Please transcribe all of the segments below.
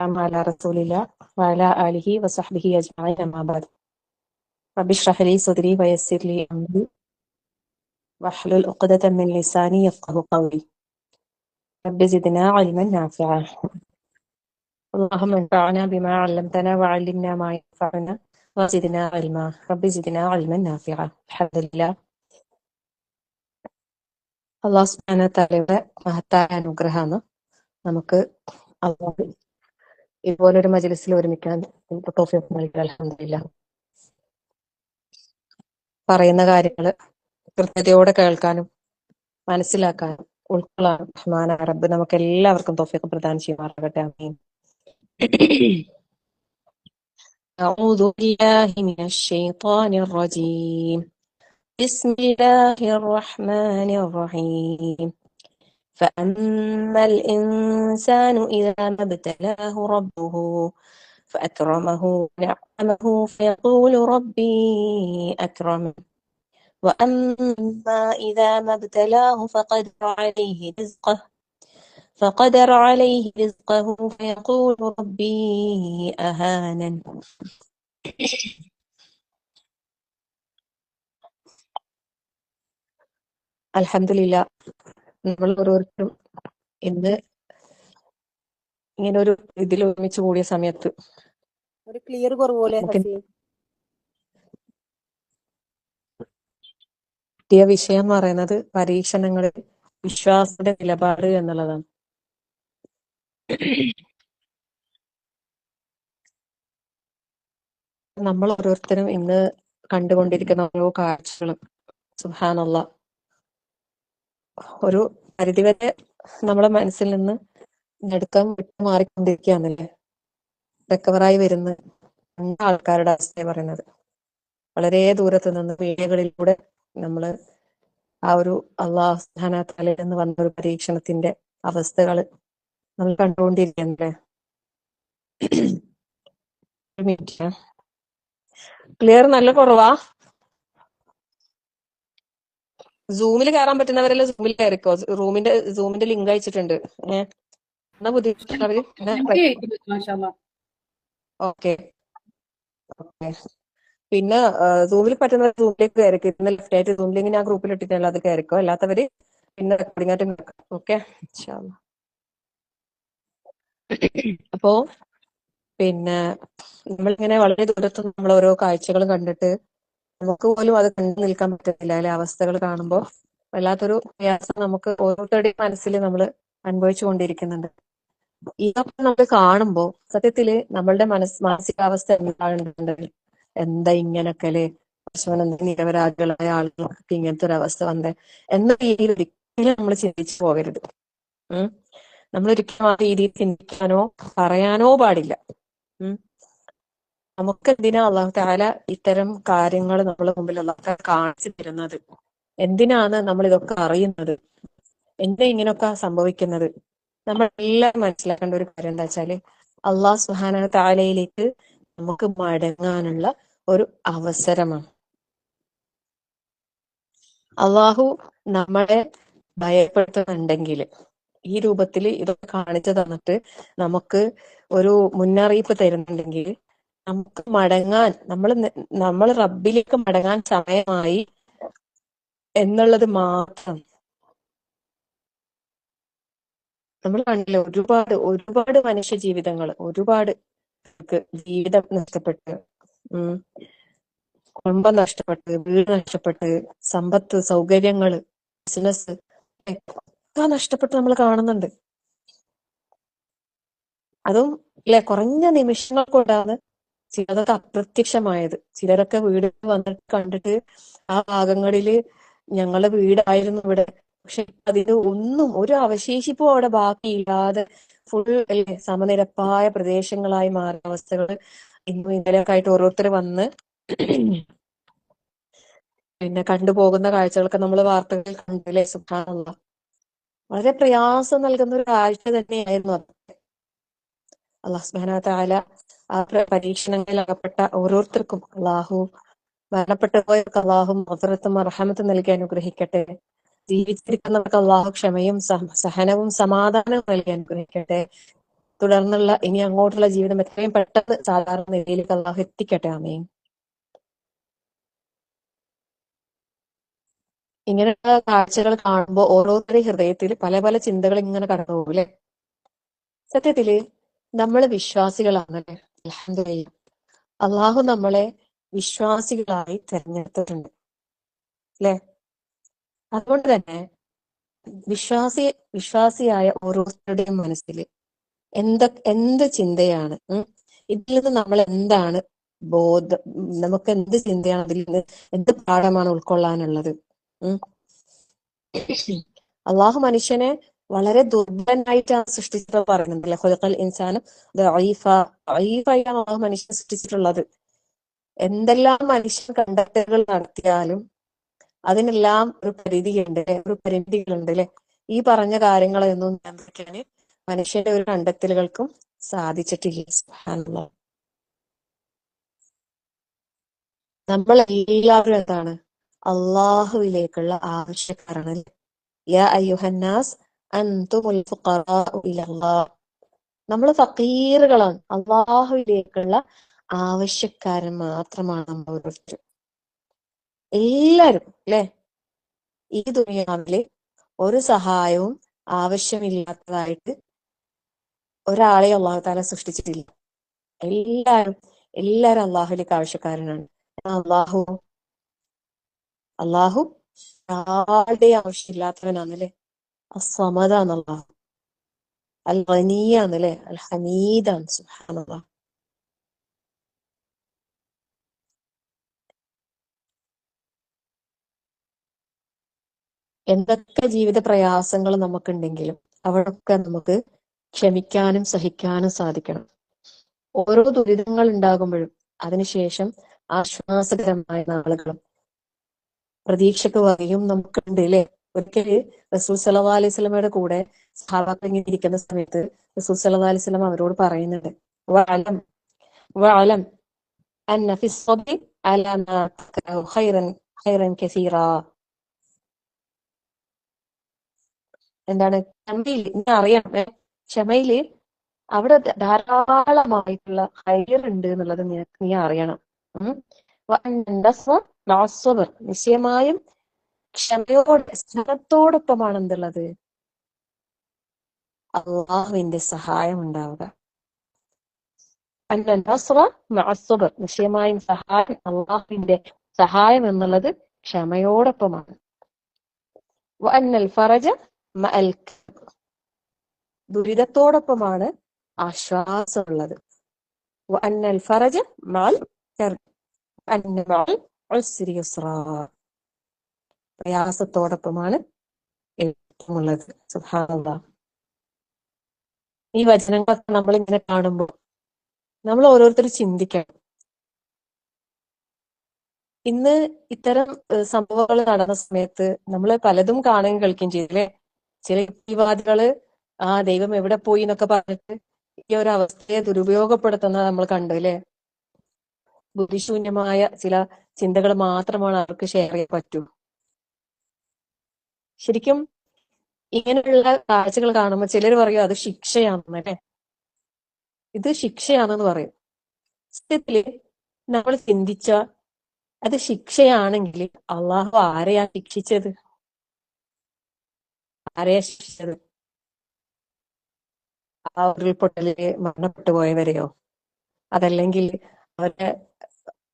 على رسول الله وعلى آله وصحبه أجمعين أما بعد رب اشرح لي صدري ويسر لي أمري واحلل عقدة من لساني يفقه قولي رب زدنا علما نافعا اللهم انفعنا بما علمتنا وعلمنا ما ينفعنا وزدنا علما رب زدنا علما نافعا الحمد لله അള്ളാഹു സുബ്ഹാനഹു വ തആലയുടെ മഹത്തായ അനുഗ്രഹമാണ് നമുക്ക് അള്ളാഹു ഇതുപോലൊരു മജ്‌ലിസിൽ ഒരുമിക്കാൻ തൗഫീഖ് നൽകി. അൽഹംദുലില്ലാഹ്. പറയുന്ന കാര്യങ്ങൾ കൃത്യതയോടെ കേൾക്കാനും മനസ്സിലാക്കാനും ഉൾക്കൊള്ളാനും റഹ്മാനായ റബ്ബ് നമുക്ക് എല്ലാവർക്കും തൗഫീഖ് പ്രദാനം ചെയ്യുമാറാകട്ടെ. ആമീൻ. أعوذ بالله من الشيطان الرجيم بسم الله الرحمن الرحيم فأما الإنسان إذا ما ابتلاه ربه فأكرمه ونعمه فيقول ربي أكرمن وأما إذا ما ابتلاه فقدر عليه رزقه فيقول ربي أهانن അൽഹംദുലില്ലാ. നമ്മൾ ഓരോരുത്തരും ഇന്ന് ഇങ്ങനെ ഒരു ഇതിൽ ഒരുമിച്ച് കൂടിയ സമയത്ത് ഒരു ക്ലിയർ കുറവുപോലെ കിട്ടിയ വിഷയം എന്ന് പറയുന്നത് പരീക്ഷണങ്ങളിൽ വിശ്വാസത്തിന്റെ നിലപാട് എന്നുള്ളതാണ്. നമ്മൾ ഓരോരുത്തരും ഇന്ന് കണ്ടുകൊണ്ടിരിക്കുന്ന ഓരോ കാഴ്ചകളും സുബ്ഹാനല്ലാഹ് ഒരു പരിധിവരെ നമ്മളെ മനസ്സിൽ നിന്ന് നടുക്കം വിട്ടു മാറിക്കൊണ്ടിരിക്കുകയാണല്ലേ. റിക്കവറായി വരുന്ന ആൾക്കാരുടെ അവസ്ഥ പറയുന്നത് വളരെ ദൂരത്ത് നിന്ന് വീഡിയോകളിലൂടെ നമ്മൾ ആ ഒരു അള്ളാഹു സുബ്ഹാനഹു വ തആലയിൽ നിന്ന് വന്ന ഒരു പരീക്ഷണത്തിന്റെ അവസ്ഥകൾ നമ്മൾ കണ്ടുകൊണ്ടിരിക്കുകയല്ലേ. ക്ലിയർ നല്ല കുറവാ. സൂമിൽ കയറാൻ പറ്റുന്നവരെല്ലാം സൂമിൽ കയറിക്കോ. സൂമിന്റെ ലിങ്ക് അയച്ചിട്ടുണ്ട്. എന്നാ ബുദ്ധിമുട്ടുള്ളവര് ഓക്കെ. പിന്നെ സൂമിൽ പറ്റുന്നവർ സൂമിലേക്ക് കയറിക്കോ. ഇന്ന് ലെഫ്റ്റ് ആയിട്ട് സൂം ലിങ്ക് ഞാൻ ഗ്രൂപ്പിൽ ഇട്ടിട്ടുള്ള അത് കയറിക്കോ. അല്ലാത്തവര് പിന്നെ റെക്കോർഡിംഗ് ആയിട്ട് നോക്കാം. ഓക്കെ. അപ്പോ പിന്നെ നമ്മളിങ്ങനെ വളരെ ദൂരത്ത് നമ്മൾ ഓരോ കാഴ്ചകളും കണ്ടിട്ട് നമുക്ക് പോലും അത് കണ്ടു നിൽക്കാൻ പറ്റുന്നില്ല. അല്ലെ, അവസ്ഥകൾ കാണുമ്പോൾ വല്ലാത്തൊരു പ്രയാസം നമുക്ക് ഓരോരുത്തരുടെയും മനസ്സിൽ നമ്മൾ അനുഭവിച്ചു കൊണ്ടിരിക്കുന്നുണ്ട്. ഇതൊക്കെ നമുക്ക് കാണുമ്പോൾ സത്യത്തില് നമ്മളുടെ മാനസികാവസ്ഥ എന്താ ഇങ്ങനൊക്കെ അല്ലെ, നിരപരാധികളായ ആളുകൾക്ക് ഇങ്ങനത്തെ ഒരു അവസ്ഥ വന്നേ എന്ന രീതിയിൽ ഒരിക്കലും നമ്മൾ ചിന്തിച്ചു പോകരുത്. നമ്മളൊരിക്കലും ആ രീതിയിൽ ചിന്തിക്കാനോ പറയാനോ പാടില്ല. നമുക്ക് എന്തിനാ അല്ലാഹു തആല ഇത്തരം കാര്യങ്ങൾ നമ്മളെ മുമ്പിൽ അല്ലാഹു തആല കാണിച്ചു തരുന്നത്? എന്തിനാണ് നമ്മൾ ഇതൊക്കെ അറിയുന്നത്? എന്താ ഇങ്ങനെയൊക്കെ സംഭവിക്കുന്നത്? നമ്മൾ എല്ലാവരും മനസ്സിലാക്കേണ്ട ഒരു കാര്യം എന്താ വെച്ചാല് അല്ലാഹു സുബ്ഹാനഹു വ തആലയിലേക്ക് നമുക്ക് മടങ്ങാനുള്ള ഒരു അവസരമാണ്. അള്ളാഹു നമ്മളെ ഭയപ്പെടുത്തുന്നുണ്ടെങ്കിൽ ഈ രൂപത്തിൽ ഇതൊക്കെ കാണിച്ചു തന്നിട്ട് നമുക്ക് ഒരു മുന്നറിയിപ്പ് തരുന്നുണ്ടെങ്കിൽ നമുക്ക് മടങ്ങാൻ നമ്മൾ റബ്ബിലേക്ക് മടങ്ങാൻ സമയമായി എന്നുള്ളത് മാത്രം. നമ്മൾ കണ്ടില്ല, ഒരുപാട് മനുഷ്യ ജീവിതങ്ങൾ, ഒരുപാട് ജീവിതം നഷ്ടപ്പെട്ട്, കുടുംബം നഷ്ടപ്പെട്ട്, വീട് നഷ്ടപ്പെട്ട്, സമ്പത്ത്, സൗകര്യങ്ങള്, ബിസിനസ് ഒക്കെ നഷ്ടപ്പെട്ട് നമ്മൾ കാണുന്നുണ്ട്. അതും അല്ലെ കുറഞ്ഞ നിമിഷങ്ങൾ കൊണ്ടാണ് ചിലതൊക്കെ അപ്രത്യക്ഷമായത്. ചിലരൊക്കെ വീട് വന്നിട്ട് കണ്ടിട്ട് ആ ഭാഗങ്ങളില് ഞങ്ങളുടെ വീടായിരുന്നു ഇവിടെ, പക്ഷെ അതിന് ഒന്നും ഒരു അവശേഷിപ്പും അവിടെ ബാക്കിയില്ലാതെ ഫുൾ അല്ലെ സമനിരപ്പായ പ്രദേശങ്ങളായി മാറിയ അവസ്ഥകൾ ഇന്നും ഇന്നലെയൊക്കെ ആയിട്ട് ഓരോരുത്തർ വന്ന് പിന്നെ കണ്ടുപോകുന്ന കാഴ്ചകളൊക്കെ നമ്മൾ വാർത്തകളിൽ കണ്ടില്ലേ. സുബ്ഹാനല്ലാഹ്, വളരെ പ്രയാസം നൽകുന്ന ഒരു കാഴ്ച തന്നെയായിരുന്നു അത്. അല്ലാഹു സുബ്ഹാനഹു വ തആല ആ പരീക്ഷണങ്ങളിൽ അകപ്പെട്ട ഓരോരുത്തർക്കും അള്ളാഹു മരണപ്പെട്ടു പോയവർക്ക് അള്ളാഹു മഗ്ഫിറത്തും റഹ്മത്തും നൽകി അനുഗ്രഹിക്കട്ടെ. ജീവിച്ചിരിക്കുന്നവർക്ക് അള്ളാഹു ക്ഷമയും സഹനവും സമാധാനവും നൽകി അനുഗ്രഹിക്കട്ടെ. തുടർന്നുള്ള ഇനി അങ്ങോട്ടുള്ള ജീവിതം എത്രയും പെട്ടെന്ന് സാധാരണ നിലയിലേക്ക് അള്ളാഹു എത്തിക്കട്ടെ. ആമീൻ. ഇങ്ങനെയുള്ള കാഴ്ചകൾ കാണുമ്പോൾ ഓരോരുത്തരുടെ ഹൃദയത്തിൽ പല പല ചിന്തകൾ ഇങ്ങനെ കടന്നു പോകും അല്ലെ. സത്യത്തില് നമ്മൾ വിശ്വാസികളാണല്ലേ. അൽഹംദുലില്ലാ, അള്ളാഹു നമ്മളെ വിശ്വാസികളായി തെരഞ്ഞെടുത്തിട്ടുണ്ട് അല്ലെ. അതുകൊണ്ട് തന്നെ വിശ്വാസിയായ ഓരോരുത്തരുടെയും മനസ്സിൽ എന്ത് ചിന്തയാണ്, ഇതിൽ നിന്ന് നമ്മൾ എന്താണ് നമുക്ക് എന്ത് ചിന്തയാണ്, അതിൽ നിന്ന് എന്ത് പാഠമാണ് ഉൾക്കൊള്ളാനുള്ളത്. അള്ളാഹു മനുഷ്യനെ വളരെ ദുർബലനായിട്ടാണ് സൃഷ്ടിച്ചത് പറയുന്നുണ്ടല്ലേ. ഖുലിഖൽ ഇൻസാന ദഈഫായാണ് അള്ളാഹു മനുഷ്യനെ സൃഷ്ടിച്ചിട്ടുള്ളത്. എന്തെല്ലാം മനുഷ്യൻ കണ്ടെത്തലുകൾ നടത്തിയാലും അതിനെല്ലാം ഒരു പരിധിയുണ്ട്, ഒരു പരിമിതികളുണ്ട് അല്ലെ. ഈ പറഞ്ഞ കാര്യങ്ങളൊന്നും നിയന്ത്രിക്കാന് മനുഷ്യന്റെ ഒരു കണ്ടെത്തലുകൾക്കും സാധിച്ചിട്ടില്ല. സുബ്ഹാനല്ലാഹ്. നമ്മൾ എല്ലാവരും എന്താണ്? അള്ളാഹുവിലേക്കുള്ള ആവശ്യക്കാരാണ്. യാ അയ്യുഹന്നാസ് അൻതുമുൽ ഫുഖറാഉ ഇലല്ലാഹ്. നമ്മൾ ഫഖീറുകളാണ്, അള്ളാഹുവിലേക്കുള്ള ആവശ്യക്കാരൻ മാത്രമാണ് നമ്മൾ ഓരോരുത്തരും, എല്ലാരും അല്ലെ. ഈ ദുനിയാവില് ഒരു സഹായവും ആവശ്യമില്ലാത്തതായിട്ട് ഒരാളെ അള്ളാഹു താല സൃഷ്ടിച്ചിട്ടില്ല. എല്ലാരും അള്ളാഹുലേക്ക് ആവശ്യക്കാരനാണ്. അള്ളാഹു ആരുടെ ആവശ്യമില്ലാത്തവനാണല്ലേ. അസ്സമദാണ് അള്ളാഹു, അൽ ഗനിയാണല്ലേ, അൽ ഹമീദാണ്. സുബ്ഹാനല്ലാഹ്. എന്തൊക്കെ ജീവിത പ്രയാസങ്ങൾ നമുക്കുണ്ടെങ്കിലും അവിടൊക്കെ നമുക്ക് ക്ഷമിക്കാനും സഹിക്കാനും സാധിക്കണം. ഓരോ ദുരിതങ്ങൾ ഉണ്ടാകുമ്പോഴും അതിനുശേഷം ആശ്വാസകരമായ നാളുകളും പ്രതീക്ഷക്ക് വകയും നമുക്കുണ്ട് അല്ലെ. ഒരിക്കല് റസൂൽ സല്ലല്ലാഹു അലൈഹി വസല്ലമയുടെ കൂടെ സഹാബാക്കൾ ഇങ്ങനെ ഇരിക്കുന്ന സമയത്ത് റസൂൽ സല്ലല്ലാഹു അലൈഹി വസല്ലം അവരോട് പറയുന്നുണ്ട്, വഅലം വഅലം അന്ന ഫി الصبر على ما تكره خيرا كثيرا. എന്താണ്? ക്ഷമയിൽ നീ അറിയണം, ക്ഷമയില് അവിടെ ധാരാളമായിട്ടുള്ള ഹൈർ ഉണ്ട് എന്നുള്ളത് നീ അറിയണം. നിശ്ചയമായും സ്നേഹത്തോടൊപ്പമാണ് എന്തുള്ളത്? അള്ളാഹുവിന്റെ സഹായം ഉണ്ടാവുക. നിശ്ചയമായും സഹായം, അള്ളാഹുവിന്റെ സഹായം എന്നുള്ളത് ക്ഷമയോടൊപ്പമാണ്. ഫറജ മഅൽ, ദുരിതത്തോടൊപ്പമാണ് ആശ്വാസമുള്ളത്. ഫറജ മഅൽ ഉസ്രി യുസ്റാ, പ്രയാസത്തോടൊപ്പമാണ് എളുപ്പമുള്ളത്. സുബ്ഹാനല്ലാഹ്. ഈ വചനങ്ങളൊക്കെ നമ്മൾ ഇങ്ങനെ കാണുമ്പോൾ നമ്മൾ ഓരോരുത്തരും ചിന്തിക്കണം. ഇന്ന് ഇത്തരം സംഭവങ്ങൾ നടന്ന സമയത്ത് നമ്മൾ പലതും കാണുകയും കേൾക്കുകയും ചെയ്തില്ലേ. ചില യുക്തിവാദികള് ദൈവം എവിടെ പോയി എന്നൊക്കെ പറഞ്ഞിട്ട് ഈ ഒരു അവസ്ഥയെ ദുരുപയോഗപ്പെടുത്തുന്നത് നമ്മൾ കണ്ടു അല്ലെ. ബുദ്ധിശൂന്യമായ ചില ചിന്തകൾ മാത്രമാണ് അവർക്ക് ഷെയർ ചെയ്യാൻ പറ്റൂ. ശരിക്കും ഇങ്ങനെയുള്ള കാഴ്ചകൾ കാണുമ്പോൾ ചിലർ പറയും അത് ശിക്ഷയാണെന്നല്ലേ. ഇത് ശിക്ഷയാണെന്ന് പറയും. സത്യത്തില് നമ്മൾ ചിന്തിച്ച അത് ശിക്ഷയാണെങ്കിൽ അള്ളാഹു ആരെയാ ശിക്ഷിച്ചത്? ആരെയാ ശിക്ഷിച്ചത്? ആ ഉരുൾപൊട്ടലില് മരണപ്പെട്ടു പോയവരെയോ അതല്ലെങ്കിൽ അവരുടെ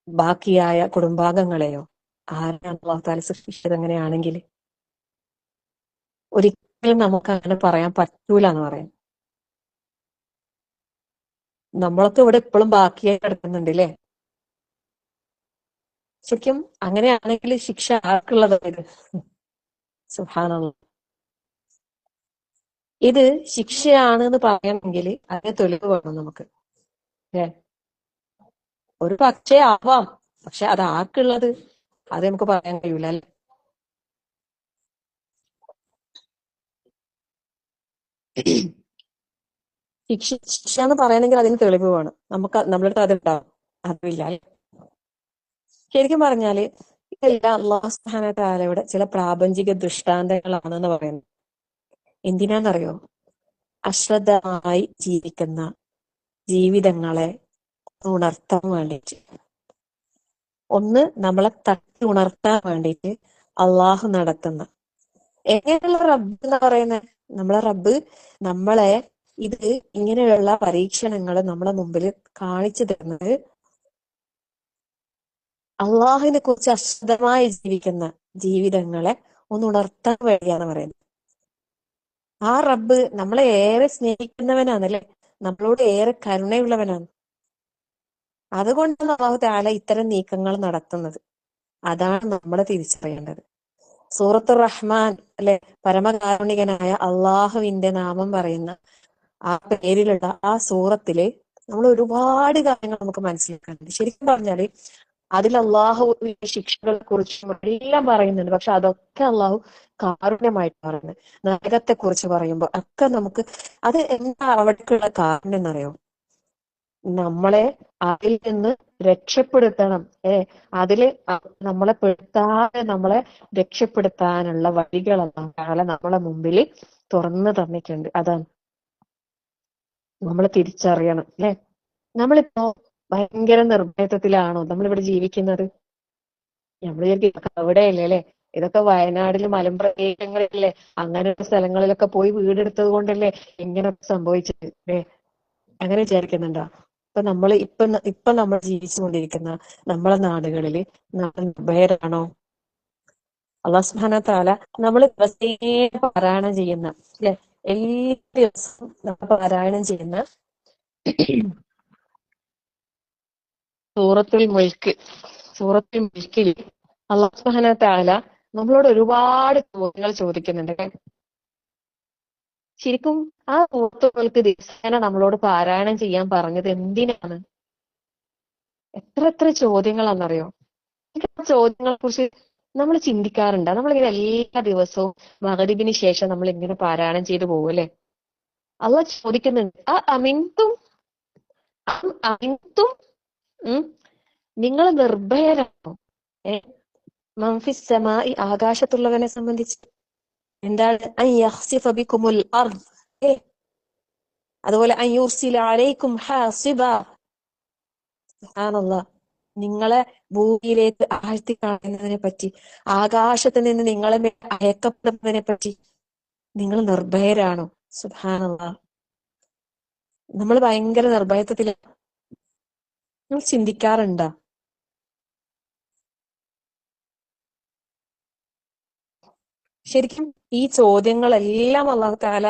ബാക്കിയായ കുടുംബാംഗങ്ങളെയോ? ആരാണ് അള്ളാഹു താല ശിക്ഷിച്ചത്? അങ്ങനെയാണെങ്കിൽ ഒരിക്കലും നമുക്ക് അങ്ങനെ പറയാൻ പറ്റൂല എന്ന് പറയാം. നമ്മളൊക്കെ ഇവിടെ ഇപ്പോഴും ബാക്കിയായി കിടക്കുന്നുണ്ട് അല്ലേ. ശരിക്കും അങ്ങനെയാണെങ്കിൽ ശിക്ഷ ആർക്കുള്ളതായത്? സുബ്ഹാനല്ലാഹ്. ഇത് ശിക്ഷയാണ് എന്ന് പറയണമെങ്കിൽ അതിന് തെളിവ് വേണം നമുക്ക്. ഒരു പക്ഷേ ആവാം, പക്ഷെ അത് ആർക്കുള്ളത് അത് നമുക്ക് പറയാൻ കഴിയൂല അല്ലെ. ശിക്ഷ എന്ന് പറയണമെങ്കിൽ അതിന് തെളിവ് വേണം. നമ്മുടെ അടുത്ത് അത് ഉണ്ടാവും, അതില്ല അല്ലെ. ശരിക്കും പറഞ്ഞാല് ഇതെല്ലാം അല്ലാഹു സുബ്ഹാനഹു വ തആലയുടെ ചില പ്രാപഞ്ചിക ദൃഷ്ടാന്തങ്ങളാണെന്ന് പറയുന്നത്. എന്തിനാന്നറിയോ? അശ്രദ്ധമായി ജീവിക്കുന്ന ജീവിതങ്ങളെ ഉണർത്താൻ വേണ്ടിയിട്ട്, ഒന്ന് നമ്മളെ തട്ടി ഉണർത്താൻ വേണ്ടിയിട്ട് അള്ളാഹു നടത്തുന്ന എങ്ങനെയുള്ള റബ്ബ് എന്ന് പറയുന്നത്, നമ്മളെ റബ്ബ് നമ്മളെ ഇത് ഇങ്ങനെയുള്ള പരീക്ഷണങ്ങൾ നമ്മളെ മുമ്പിൽ കാണിച്ചു തരുന്നത് അള്ളാഹുവിനെ കുറിച്ച് അശ്രദ്ധമായി ജീവിക്കുന്ന ജീവിതങ്ങളെ ഒന്ന് ഉണർത്താൻ വേണ്ടിയാണ് പറയുന്നത്. ആ റബ്ബ് നമ്മളെ ഏറെ സ്നേഹിക്കുന്നവനാണല്ലേ, നമ്മളോട് ഏറെ കരുണയുള്ളവനാണ്. അതുകൊണ്ടാണ് അള്ളാഹു തആല ഇത്തരം നീക്കങ്ങൾ നടത്തുന്നത്. അതാണ് നമ്മൾ തിരിച്ചറിയേണ്ടത്. സൂറത്തു റഹ്മാൻ അല്ലെ, പരമകാരുണികനായ അള്ളാഹുവിന്റെ നാമം പറയുന്ന ആ പേരിലുള്ള ആ സൂറത്തില് നമ്മൾ ഒരുപാട് കാര്യങ്ങൾ നമുക്ക് മനസ്സിലാക്കാനുണ്ട്. ശരിക്കും പറഞ്ഞാല് അതിൽ അള്ളാഹു ശിക്ഷകളെ കുറിച്ചും എല്ലാം പറയുന്നുണ്ട്. പക്ഷെ അതൊക്കെ അള്ളാഹു കാരുണ്യമായിട്ട് പറയുന്നത്. നരകത്തെ കുറിച്ച് പറയുമ്പോൾ ഒക്കെ നമുക്ക് അത് എന്താ അവിടേക്കുള്ള കാരണം എന്നറിയോ? നമ്മളെ അതിൽ നിന്ന് രക്ഷപ്പെടുത്തണം. അതില് നമ്മളെ പെടുത്താതെ നമ്മളെ രക്ഷപ്പെടുത്താനുള്ള വഴികളെല്ലാം നമ്മളെ മുമ്പിൽ തുറന്നു തന്നിട്ടുണ്ട്. അതാണ് നമ്മൾ തിരിച്ചറിയണം അല്ലെ. നമ്മളിപ്പോ ഭയങ്കര നിർഭയത്വത്തിലാണോ നമ്മളിവിടെ ജീവിക്കുന്നത്? നമ്മൾ വിചാരിക്കും അവിടെയല്ലേ അല്ലെ, ഇതൊക്കെ വയനാട്ടില് മലമ്പ്രദേശങ്ങളിലല്ലേ, അങ്ങനെയുള്ള സ്ഥലങ്ങളിലൊക്കെ പോയി വീടെടുത്തത് കൊണ്ടല്ലേ ഇങ്ങനെ സംഭവിച്ചത് അല്ലേ, അങ്ങനെ വിചാരിക്കുന്നുണ്ടോ? ഇപ്പൊ നമ്മൾ ജീവിച്ചുകൊണ്ടിരിക്കുന്ന നമ്മളെ നാടുകളില് നമ്മൾ നിർഭയരാണോ? അല്ലാഹു സുബ്ഹാനഹു വ തആല നമ്മൾ ദിവസേന പാരായണം ചെയ്യുന്ന അല്ലെ, എല്ലാ ദിവസവും നമ്മൾ പാരായണം ചെയ്യുന്ന സൂറത്തുൽ മുൽക്കിൽ അല്ലാഹു സുബ്ഹാനഹു വ തആല നമ്മളോട് ഒരുപാട് ചോദ്യങ്ങൾ ചോദിക്കുന്നുണ്ട്. ശരിക്കും ആ സൂറത്തുകൾക്ക് ദിവസേന നമ്മളോട് പാരായണം ചെയ്യാൻ പറഞ്ഞത് എന്തിനാണ്? എത്ര ചോദ്യങ്ങളാണെന്നറിയോ? ആ ചോദ്യങ്ങളെ കുറിച്ച് നമ്മൾ ചിന്തിക്കാറുണ്ട്? നമ്മളിങ്ങനെ എല്ലാ ദിവസവും മഗ്‌രിബിന് ശേഷം നമ്മൾ ഇങ്ങനെ പാരായണം ചെയ്തു പോകും അല്ലെ. അള്ളാഹ് ചോദിക്കുന്നുണ്ട്, അമിൻതും നിങ്ങൾ നിർഭയരാണോ? മൻഫിസ് സമായി, ആകാശത്തുള്ളവനെ സംബന്ധിച്ച് എന്താണ്? അൻ യഖ്സിഫ ബികുമുൽ അർദ്, അതുപോലെ അൻ യുർസില അലൈക്കും ഹാസിബ. സുബ്ഹാനല്ലാഹ്, നിങ്ങളെ ഭൂമിയിലേക്ക് ആഴ്ത്തി കളയുന്നതിനെ പറ്റി, ആകാശത്ത് നിന്ന് നിങ്ങളെ അയക്കപ്പെടുന്നതിനെ പറ്റി നിങ്ങൾ നിർഭയരാണോ? സുബ്ഹാനല്ലാഹ്, നമ്മൾ ഭയങ്കര നിർഭയത്വത്തിലാണ്. നിങ്ങൾ ചിന്തിക്കാറുണ്ടോ? ശരിക്കും ഈ ചോദ്യങ്ങളെല്ലാം അല്ലാഹു തആല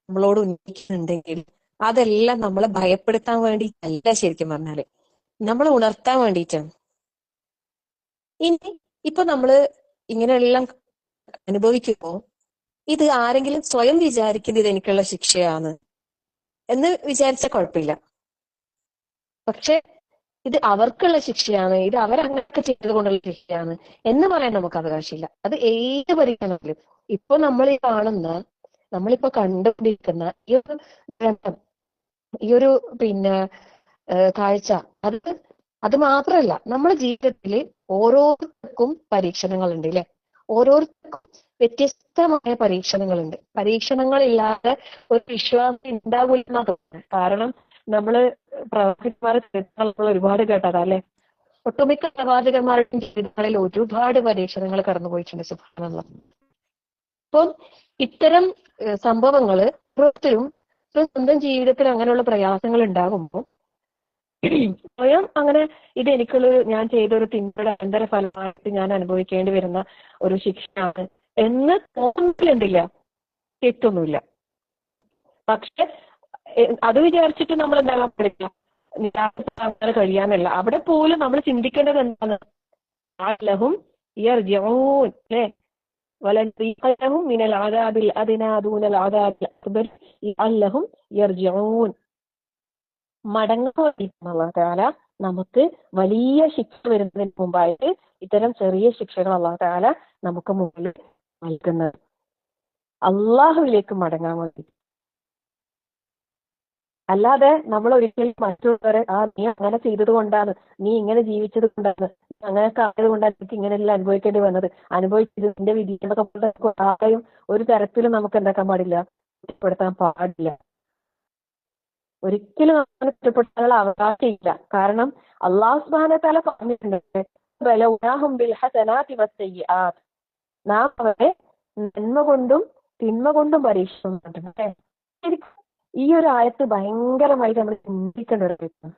നമ്മളോട് ഉന്നയിക്കുന്നുണ്ടെങ്കിൽ അതെല്ലാം നമ്മളെ ഭയപ്പെടുത്താൻ വേണ്ടിയിട്ടല്ല, ശരിക്കും പറഞ്ഞാല് നമ്മളെ ഉണർത്താൻ വേണ്ടിയിട്ടാണ്. ഇനി ഇപ്പൊ നമ്മള് ഇങ്ങനെയെല്ലാം അനുഭവിക്കുമ്പോ ഇത് ആരെങ്കിലും സ്വയം വിചാരിക്കുന്നത് ഇത് എനിക്കുള്ള ശിക്ഷയാണ് എന്ന് വിചാരിച്ച കുഴപ്പമില്ല. പക്ഷെ ഇത് അവർക്കുള്ള ശിക്ഷയാണ്, ഇത് അവരങ്ങനെയൊക്കെ ചെയ്തത് കൊണ്ടുള്ള ശിക്ഷയാണ് എന്ന് പറയാൻ നമുക്ക് അവകാശമില്ല. അത് ഏത് പരീക്ഷണത്തിലും ഇപ്പൊ നമ്മളിപ്പോ കണ്ടുകൊണ്ടിരിക്കുന്ന ഈ ഒരു പിന്നെ കാഴ്ച, അത് മാത്രമല്ല, നമ്മുടെ ജീവിതത്തിൽ ഓരോരുത്തർക്കും പരീക്ഷണങ്ങളുണ്ട് അല്ലെ. ഓരോരുത്തർക്കും വ്യത്യസ്തമായ പരീക്ഷണങ്ങളുണ്ട്. പരീക്ഷണങ്ങളില്ലാതെ ഒരു വിശ്വാസം ഉണ്ടാവില്ലെന്നാ തോന്നുന്നത്. കാരണം നമ്മള് പ്രവാചകന്മാരെ ചരിത്രങ്ങൾ നമ്മൾ ഒരുപാട് കേട്ടതാ അല്ലെ. ഒട്ടുമിക്ക പ്രവാചകന്മാരുടെയും ജീവിതങ്ങളിൽ ഒരുപാട് പരീക്ഷണങ്ങൾ കടന്നുപോയിട്ടുണ്ട്. സുബ്ഹാനല്ലാഹ്. അപ്പം ഇത്തരം സംഭവങ്ങള് ഓരോരുത്തരും സ്വന്തം ജീവിതത്തിൽ അങ്ങനെയുള്ള പ്രയാസങ്ങൾ ഉണ്ടാകുമ്പോൾ സ്വയം അങ്ങനെ ഇത് ഞാൻ ചെയ്തൊരു തിന്മയുടെ അനന്തര ഫലമായിട്ട് ഞാൻ അനുഭവിക്കേണ്ടി വരുന്ന ഒരു ശിക്ഷയാണ് എന്ന് തോന്നുന്നില്ല, തെറ്റൊന്നുമില്ല. പക്ഷെ അത് വിചാരിച്ചിട്ട് നമ്മൾ എന്താകാൻ പാടില്ല, നിരാശ കഴിയാനല്ല. അവിടെ പോലും നമ്മൾ ചിന്തിക്കേണ്ടത് എന്താണ്? ലഹും യർജിഊൻ അല്ലേ, വലൻസിഖലഹും മിനൽ അദാബിൽ അദ്നാ ദൂനൽ അദാബിൽ അക്ബർ ലഅല്ലഹും യർജിഊൻ. മടങ്ങാൻ അല്ലാഹു തആല നമുക്ക് വലിയ ശിക്ഷ വരുന്നതിന് മുമ്പായിട്ട് ഇത്തരം ചെറിയ ശിക്ഷകൾ അല്ലാഹു തആല നമുക്ക് മുമ്പിൽ നൽകുന്നത് അള്ളാഹുവിലേക്ക് മടങ്ങാൻ വേണ്ടി. അല്ലാതെ നമ്മൾ ഒരിക്കലും മറ്റുള്ളവരെ നീ അങ്ങനെ ചെയ്തത് കൊണ്ടാണ്, നീ ഇങ്ങനെ ജീവിച്ചത് കൊണ്ടാണ്, അങ്ങനെയൊക്കെ ആയത് കൊണ്ടാണ് എനിക്ക് ഇങ്ങനെയെല്ലാം അനുഭവിക്കേണ്ടി വന്നത്, അനുഭവിച്ചത് നിന്റെ വിധി എന്നൊക്കെ ആരെയും ഒരു തരത്തിലും നമുക്ക് എന്താക്കാൻ പാടില്ല, കുറ്റപ്പെടുത്താൻ പാടില്ല. ഒരിക്കലും അങ്ങനെ കുറ്റപ്പെടുത്താനുള്ള അവകാശമില്ല. കാരണം അള്ളാഹു സുബ്ഹാനഹു വ തആല പറഞ്ഞിട്ടുണ്ട്, ബലൗനാഹും ബിൽ ഹസനാതി വസ്സയ്യിആത്ത്, നാം അവരെ നന്മ കൊണ്ടും തിന്മ കൊണ്ടും പരീക്ഷിക്കുന്നുണ്ട്. ശരിക്കും ഈ ഒരു ആയത്ത് ഭയങ്കരമായിട്ട് നമ്മൾ ചിന്തിക്കേണ്ട ഒരു കാര്യമാണ്.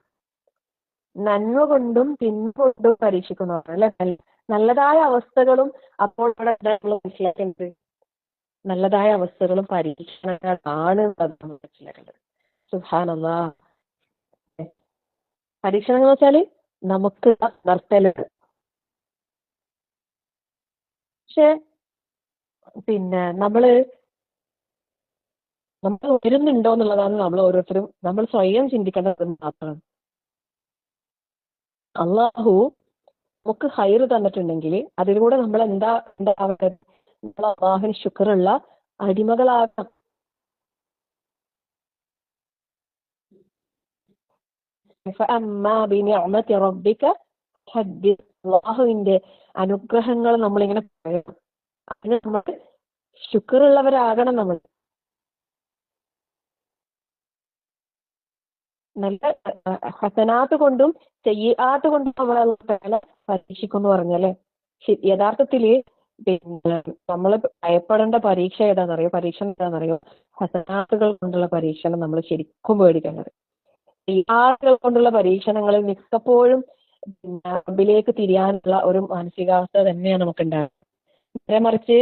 നന്മ കൊണ്ടും തിന്മ കൊണ്ടും പരീക്ഷിക്കുന്നവർ അല്ലെ. നല്ലതായ അവസ്ഥകളും അപ്പോൾ ഇവിടെ നമ്മൾ മനസ്സിലാക്കേണ്ടത് നല്ലതായ അവസ്ഥകളും പരീക്ഷണങ്ങളാണ് നമ്മൾ മനസ്സിലാക്കേണ്ടത്. സുബ്ഹാനല്ലാഹ്. പരീക്ഷണങ്ങൾ വെച്ചാല് നമുക്ക് നിർത്തലുണ്ട്. പക്ഷെ പിന്നെ നമ്മൾ ഉയരുന്നുണ്ടോ എന്നുള്ളതാണ് നമ്മൾ ഓരോരുത്തരും നമ്മൾ സ്വയം ചിന്തിക്കേണ്ടത് മാത്രമാണ്. അള്ളാഹു നമുക്ക് ഹൈറ് തന്നിട്ടുണ്ടെങ്കിൽ അതിലൂടെ നമ്മൾ എന്താവേണ്ടത്? നമ്മൾ അള്ളാഹുവിന് ശുക്റുള്ള അടിമകളാകണം. അള്ളാഹുവിന്റെ അനുഗ്രഹങ്ങൾ നമ്മളിങ്ങനെ പറയണം. അതിന് നമ്മൾ ശുക്റുള്ളവരാകണം. നമ്മൾ നല്ല ഹസനാത്ത് കൊണ്ടും സയ്യിആത്ത് കൊണ്ടും നമ്മളെ പരീക്ഷിക്കും പറഞ്ഞല്ലേ. യഥാർത്ഥത്തില് പിന്നെ നമ്മൾ ഭയപ്പെടേണ്ട പരീക്ഷ ഏതാണെന്നറിയോ? പരീക്ഷണം ഏതാണെന്നറിയോ? ഹസനാത്തുകൾ കൊണ്ടുള്ള പരീക്ഷണം നമ്മൾ ശരിക്കും പേടിക്കേണ്ടത്. സയ്യിആത്തുകൾ കൊണ്ടുള്ള പരീക്ഷണങ്ങളിൽ മിക്കപ്പോഴും പിന്നെ റബ്ബിലേക്ക് തിരിയാനുള്ള ഒരു മാനസികാവസ്ഥ തന്നെയാണ് നമുക്ക് ഉണ്ടാകുന്നത്. നേരെ മറിച്ച്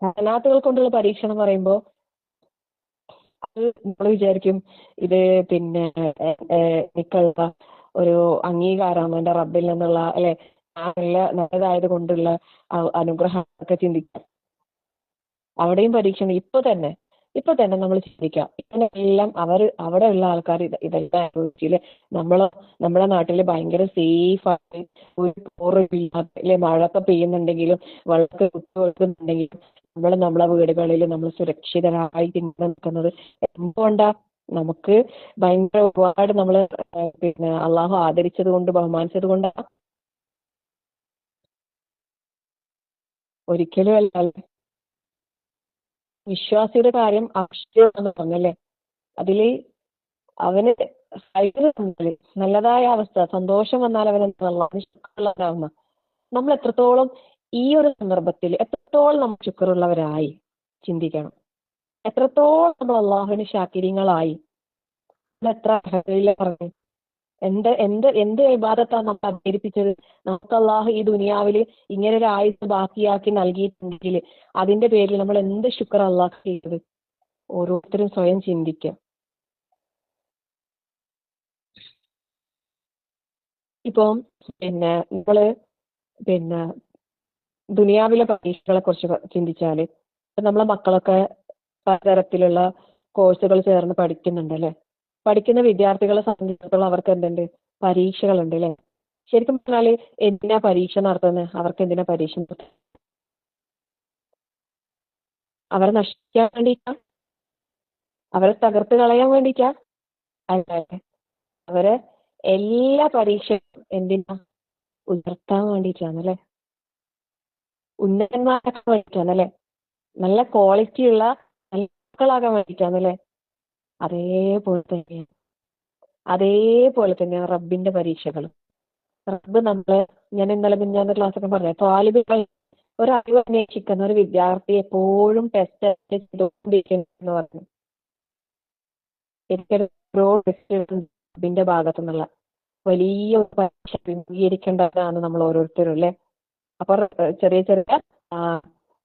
ഹസനാത്തുകൾ കൊണ്ടുള്ള പരീക്ഷണം പറയുമ്പോൾ അത് നമ്മൾ വിചാരിക്കും ഇത് പിന്നെ എനിക്കുള്ള ഒരു അംഗീകാരമാണ് എന്റെ റബ്ബിൽ നിന്നുള്ള, അല്ലെ, നല്ലതായത് കൊണ്ടുള്ള അനുഗ്രഹമൊക്കെ ചിന്തിക്കാം. അവിടെയും പരീക്ഷണം ഇപ്പൊ തന്നെ നമ്മൾ ചിന്തിക്കാം. ഇതെല്ലാം അവിടെയുള്ള ആൾക്കാർ ഇതെല്ലാം അനുഭവിച്ചില്ലേ. നമ്മുടെ നാട്ടില് ഭയങ്കര സേഫ് ആയിട്ട് ഒരു പോറില്ലാത്ത, അല്ലെ, മഴയൊക്കെ പെയ്യുന്നുണ്ടെങ്കിലും വെള്ളമൊക്കെ കൊടുക്കുന്നുണ്ടെങ്കിലും നമ്മളെ വീടുകളിൽ നമ്മൾ സുരക്ഷിതരായിട്ട് നിൽക്കുന്നത് എന്തുകൊണ്ടാ? നമുക്ക് ഭയങ്കര ഒരുപാട് നമ്മള് പിന്നെ അള്ളാഹു ആദരിച്ചത് കൊണ്ട്, ബഹുമാനിച്ചത് കൊണ്ടാ? ഒരിക്കലും അല്ല. വിശ്വാസിയുടെ കാര്യം അക്ഷയമാണെന്ന് പറഞ്ഞല്ലേ. അതില് അവന് നല്ലതായ അവസ്ഥ, സന്തോഷം വന്നാൽ അവൻ ശുക്റുള്ളവരാവുന്ന. നമ്മൾ എത്രത്തോളം ഈ ഒരു സന്ദർഭത്തിൽ എത്രത്തോളം നമ്മൾ ശുക്റുള്ളവരായി ചിന്തിക്കണം. എത്രത്തോളം നമ്മൾ അള്ളാഹുവിന് ശാകിര്യങ്ങളായി. എത്ര പറഞ്ഞു എന്ത് ഇബാദത്താണ് നമുക്ക് അധികരിപ്പിച്ചത്? നമുക്ക് അള്ളാഹു ഈ ദുനിയാവില് ഇങ്ങനെ ഒരു ആയുസ് ബാക്കിയാക്കി നൽകിയിട്ടുണ്ടെങ്കിൽ അതിന്റെ പേരിൽ നമ്മൾ എന്ത് ശുക്ർ അള്ളാഹ് ചെയ്തത്? ഓരോരുത്തരും സ്വയം ചിന്തിക്കുക. ഇപ്പം പിന്നെ നമ്മള് പിന്നെ ദുനിയാവിലെ പരീക്ഷകളെ കുറിച്ച് ചിന്തിച്ചാല് നമ്മളെ മക്കളൊക്കെ പലതരത്തിലുള്ള കോഴ്സുകൾ ചേർന്ന് പഠിക്കുന്നുണ്ട് അല്ലെ. പഠിക്കുന്ന വിദ്യാർത്ഥികളെ സംബന്ധിച്ചിടത്തോളം അവർക്ക് എന്തുണ്ട്? പരീക്ഷകളുണ്ട് അല്ലെ. ശരിക്കും പറഞ്ഞാല് എന്തിനാ പരീക്ഷ നടത്തുന്നത്? അവർക്ക് എന്തിനാ പരീക്ഷ നടത്തുന്നത്? അവരെ നശിക്കാൻ വേണ്ടിയിട്ടാ? അവരെ തകർത്ത് കളയാൻ വേണ്ടിയിട്ടാ? അല്ലേ. അവരെ എല്ലാ പരീക്ഷയും എന്തിനാ? ഉയർത്താൻ വേണ്ടിയിട്ടാണല്ലേ. ഉന്നതന്മാരാക്കാൻ വേണ്ടിയിട്ടാണല്ലേ. നല്ല ക്വാളിറ്റിയുള്ള നല്ല മക്കളാകാൻ വേണ്ടിയിട്ടാണല്ലേ. അതേപോലെ തന്നെയാണ് റബ്ബിന്റെ പരീക്ഷകളും. റബ്ബ് നമ്മളെ, ഞാൻ ഇന്നലെ മിഞ്ഞാന്ന് ക്ലാസ്സൊക്കെ പറഞ്ഞു, താലിബുകൾ ഒരു അറിവ് അന്വേഷിക്കുന്ന ഒരു വിദ്യാർത്ഥി എപ്പോഴും ടെസ്റ്റ് ചെയ്തുകൊണ്ടിരിക്കുന്നു പറഞ്ഞു. എനിക്കൊരു റബ്ബിന്റെ ഭാഗത്തു നിന്നുള്ള വലിയ പരീക്ഷ അഭിമുഖീകരിക്കേണ്ടതാണ് നമ്മൾ ഓരോരുത്തരും അല്ലെ. അപ്പൊ ചെറിയ ചെറിയ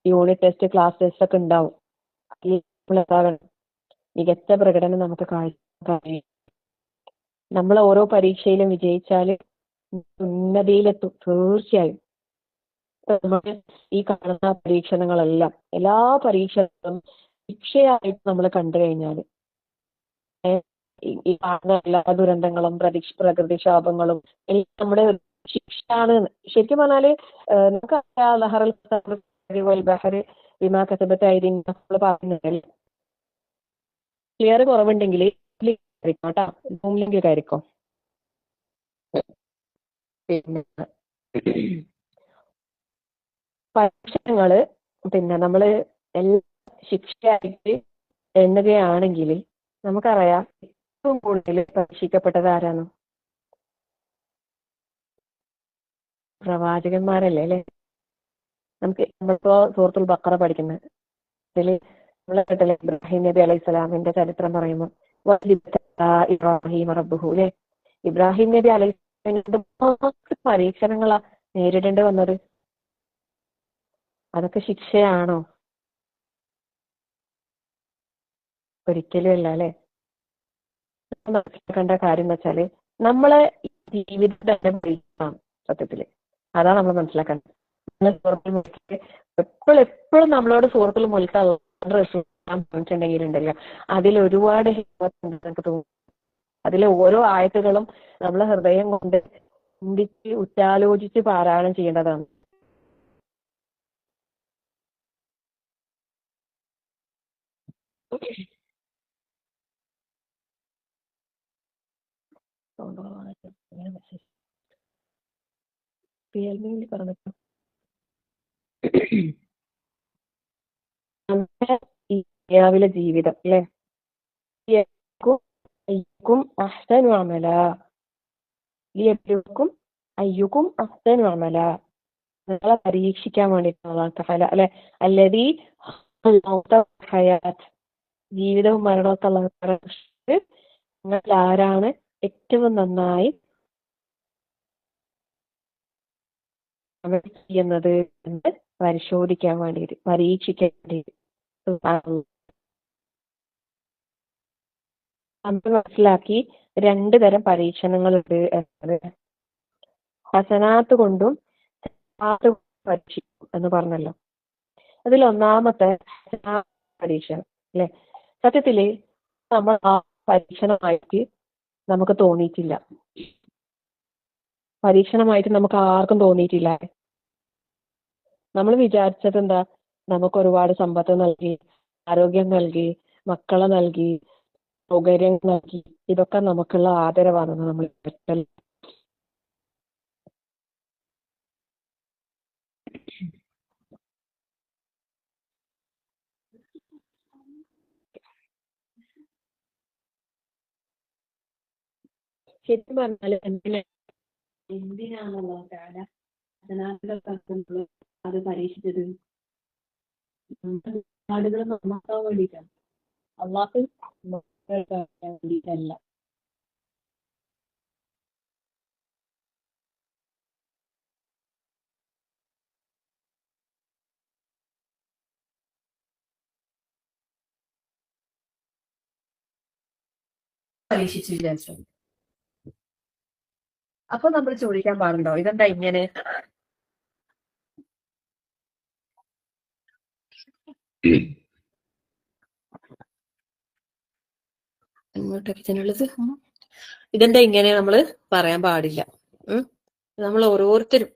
യൂണിറ്റ് ടെസ്റ്റ്, ക്ലാസ് ടെസ്റ്റ് ഒക്കെ ഉണ്ടാവും. മികച്ച പ്രകടനം നമുക്ക് കഴിയും. നമ്മൾ ഓരോ പരീക്ഷയിലും വിജയിച്ചാല് ഉന്നതിയിലെത്തും തീർച്ചയായും. ഈ കാണുന്ന പരീക്ഷണങ്ങളെല്ലാം, എല്ലാ പരീക്ഷകളും ശിക്ഷയായിട്ട് നമ്മൾ കണ്ടു കഴിഞ്ഞാല് ഈ കാണുന്ന എല്ലാ ദുരന്തങ്ങളും പ്രകൃതിക്ഷോഭങ്ങളും എല്ലാം നമ്മുടെ ശിക്ഷയാണ്. ശരിക്കും പറഞ്ഞാല് നമുക്ക് പറയുന്നുണ്ടല്ലേ. ക്ലിയർ കുറവുണ്ടെങ്കിൽ കേട്ടോ, സൂം ലിങ്ക് കയറിക്കോ. പിന്നെ പരീക്ഷണങ്ങള് പിന്നെ നമ്മള് എല്ലാ ശിക്ഷയായിട്ട് എണ്ണുകയാണെങ്കിൽ നമുക്കറിയാം ഏറ്റവും കൂടുതൽ പരീക്ഷിക്കപ്പെട്ടത് ആരാണ്? പ്രവാചകന്മാരല്ലേ അല്ലെ? നമ്മളിപ്പോ സൂറത്തുൽ ബഖറ പഠിക്കുന്നത് അതില് നമ്മളെ കേട്ടല്ലേ ഇബ്രാഹിം നബി അലൈഹി സ്വലാമിന്റെ ചരിത്രം പറയുമ്പോൾ ഇബ്രാഹിം റബ്ബുഹു അല്ലെ? ഇബ്രാഹിം നബി അലൈഹി സ്വലാമിന്റെ പരീക്ഷണങ്ങളാ നേരിടേണ്ടി വന്നത്. അതൊക്കെ ശിക്ഷയാണോ? ഒരിക്കലും അല്ല അല്ലെ? മനസ്സിലാക്കേണ്ട കാര്യം എന്ന് വെച്ചാല് നമ്മളെ ജീവിതം തന്നെ പരീക്ഷണം സത്യത്തില്. അതാണ് നമ്മൾ മനസ്സിലാക്കേണ്ടത്. എപ്പോഴും നമ്മളോട് സുഹൃത്തുക്കൾ പറഞ്ഞിട്ടുണ്ടെങ്കിലുണ്ടല്ലോ അതിൽ ഒരുപാട് ഹിക്മത്തുണ്ട് എനിക്ക് തോന്നുന്നു. അതിലെ ഓരോ ആയത്തുകളും നമ്മളെ ഹൃദയം കൊണ്ട് ചിന്തിച്ച് ഉറ്റാലോചിച്ച് പാരായണം ചെയ്യേണ്ടതാണ്. റിയൽമിയിൽ പറഞ്ഞിട്ടോ നമ്മുടെ ഈ ദുനിയാവിലെ ജീവിതം അല്ലെ, അഹ്സനു അമല ലിയബ്ലുവക്കും അയ്യുക്കും അഹ്സനു അമല, നിങ്ങളെ പരീക്ഷിക്കാൻ വേണ്ടിയിട്ടാണ് അല്ലാഹു തആല അല്ലെ അല്ലദീ ഹയാത്ത്, ജീവിതവും മരണമൊക്കെ അല്ലാഹു തആല നിങ്ങൾ ആരാണ് ഏറ്റവും നന്നായി ചെയ്യുന്നത് എന്ന് പരിശോധിക്കാൻ വേണ്ടിയിട്ട്, പരീക്ഷിക്കാൻ വേണ്ടിയിട്ട്. നമ്മൾ മനസ്സിലാക്കി രണ്ടു തരം പരീക്ഷണങ്ങളുണ്ട് എന്നത്. ഹസനാത്ത് കൊണ്ടും പരീക്ഷിക്കും എന്ന് പറഞ്ഞല്ലോ. അതിൽ ഒന്നാമത്തെ പരീക്ഷണം അല്ലെ, സത്യത്തില് നമ്മൾ ആ പരീക്ഷണമായിട്ട് നമുക്ക് തോന്നിയിട്ടില്ല. പരീക്ഷണമായിട്ട് നമുക്ക് ആർക്കും തോന്നിയിട്ടില്ല. നമ്മൾ വിചാരിച്ചത് എന്താ? നമുക്ക് ഒരുപാട് സമ്പത്ത് നൽകി, ആരോഗ്യം നൽകി, മക്കളെ നൽകി, സൗകര്യം നൽകി, ഇതൊക്കെ നമുക്കുള്ള ആദരവാണെന്ന് നമ്മൾ വിചാരിച്ചല്ലോ. ശരിക്കും പറഞ്ഞാൽ എന്തിനാണല്ലോ അത് പരീക്ഷിച്ചത്? ആളുകൾ നന്നാക്കാൻ വേണ്ടിയിട്ടാണ്, അള്ളാഹ് വേണ്ടിയിട്ടല്ല. പരീക്ഷിച്ചു വിചാരിച്ചു. അപ്പൊ നമ്മൾ ചോദിക്കാൻ പാടുണ്ടോ ഇതെന്താ ഇങ്ങനെ? ഇതെന്താ ഇങ്ങനെ നമ്മൾ പറയാൻ പാടില്ല. നമ്മൾ ഓരോരുത്തരും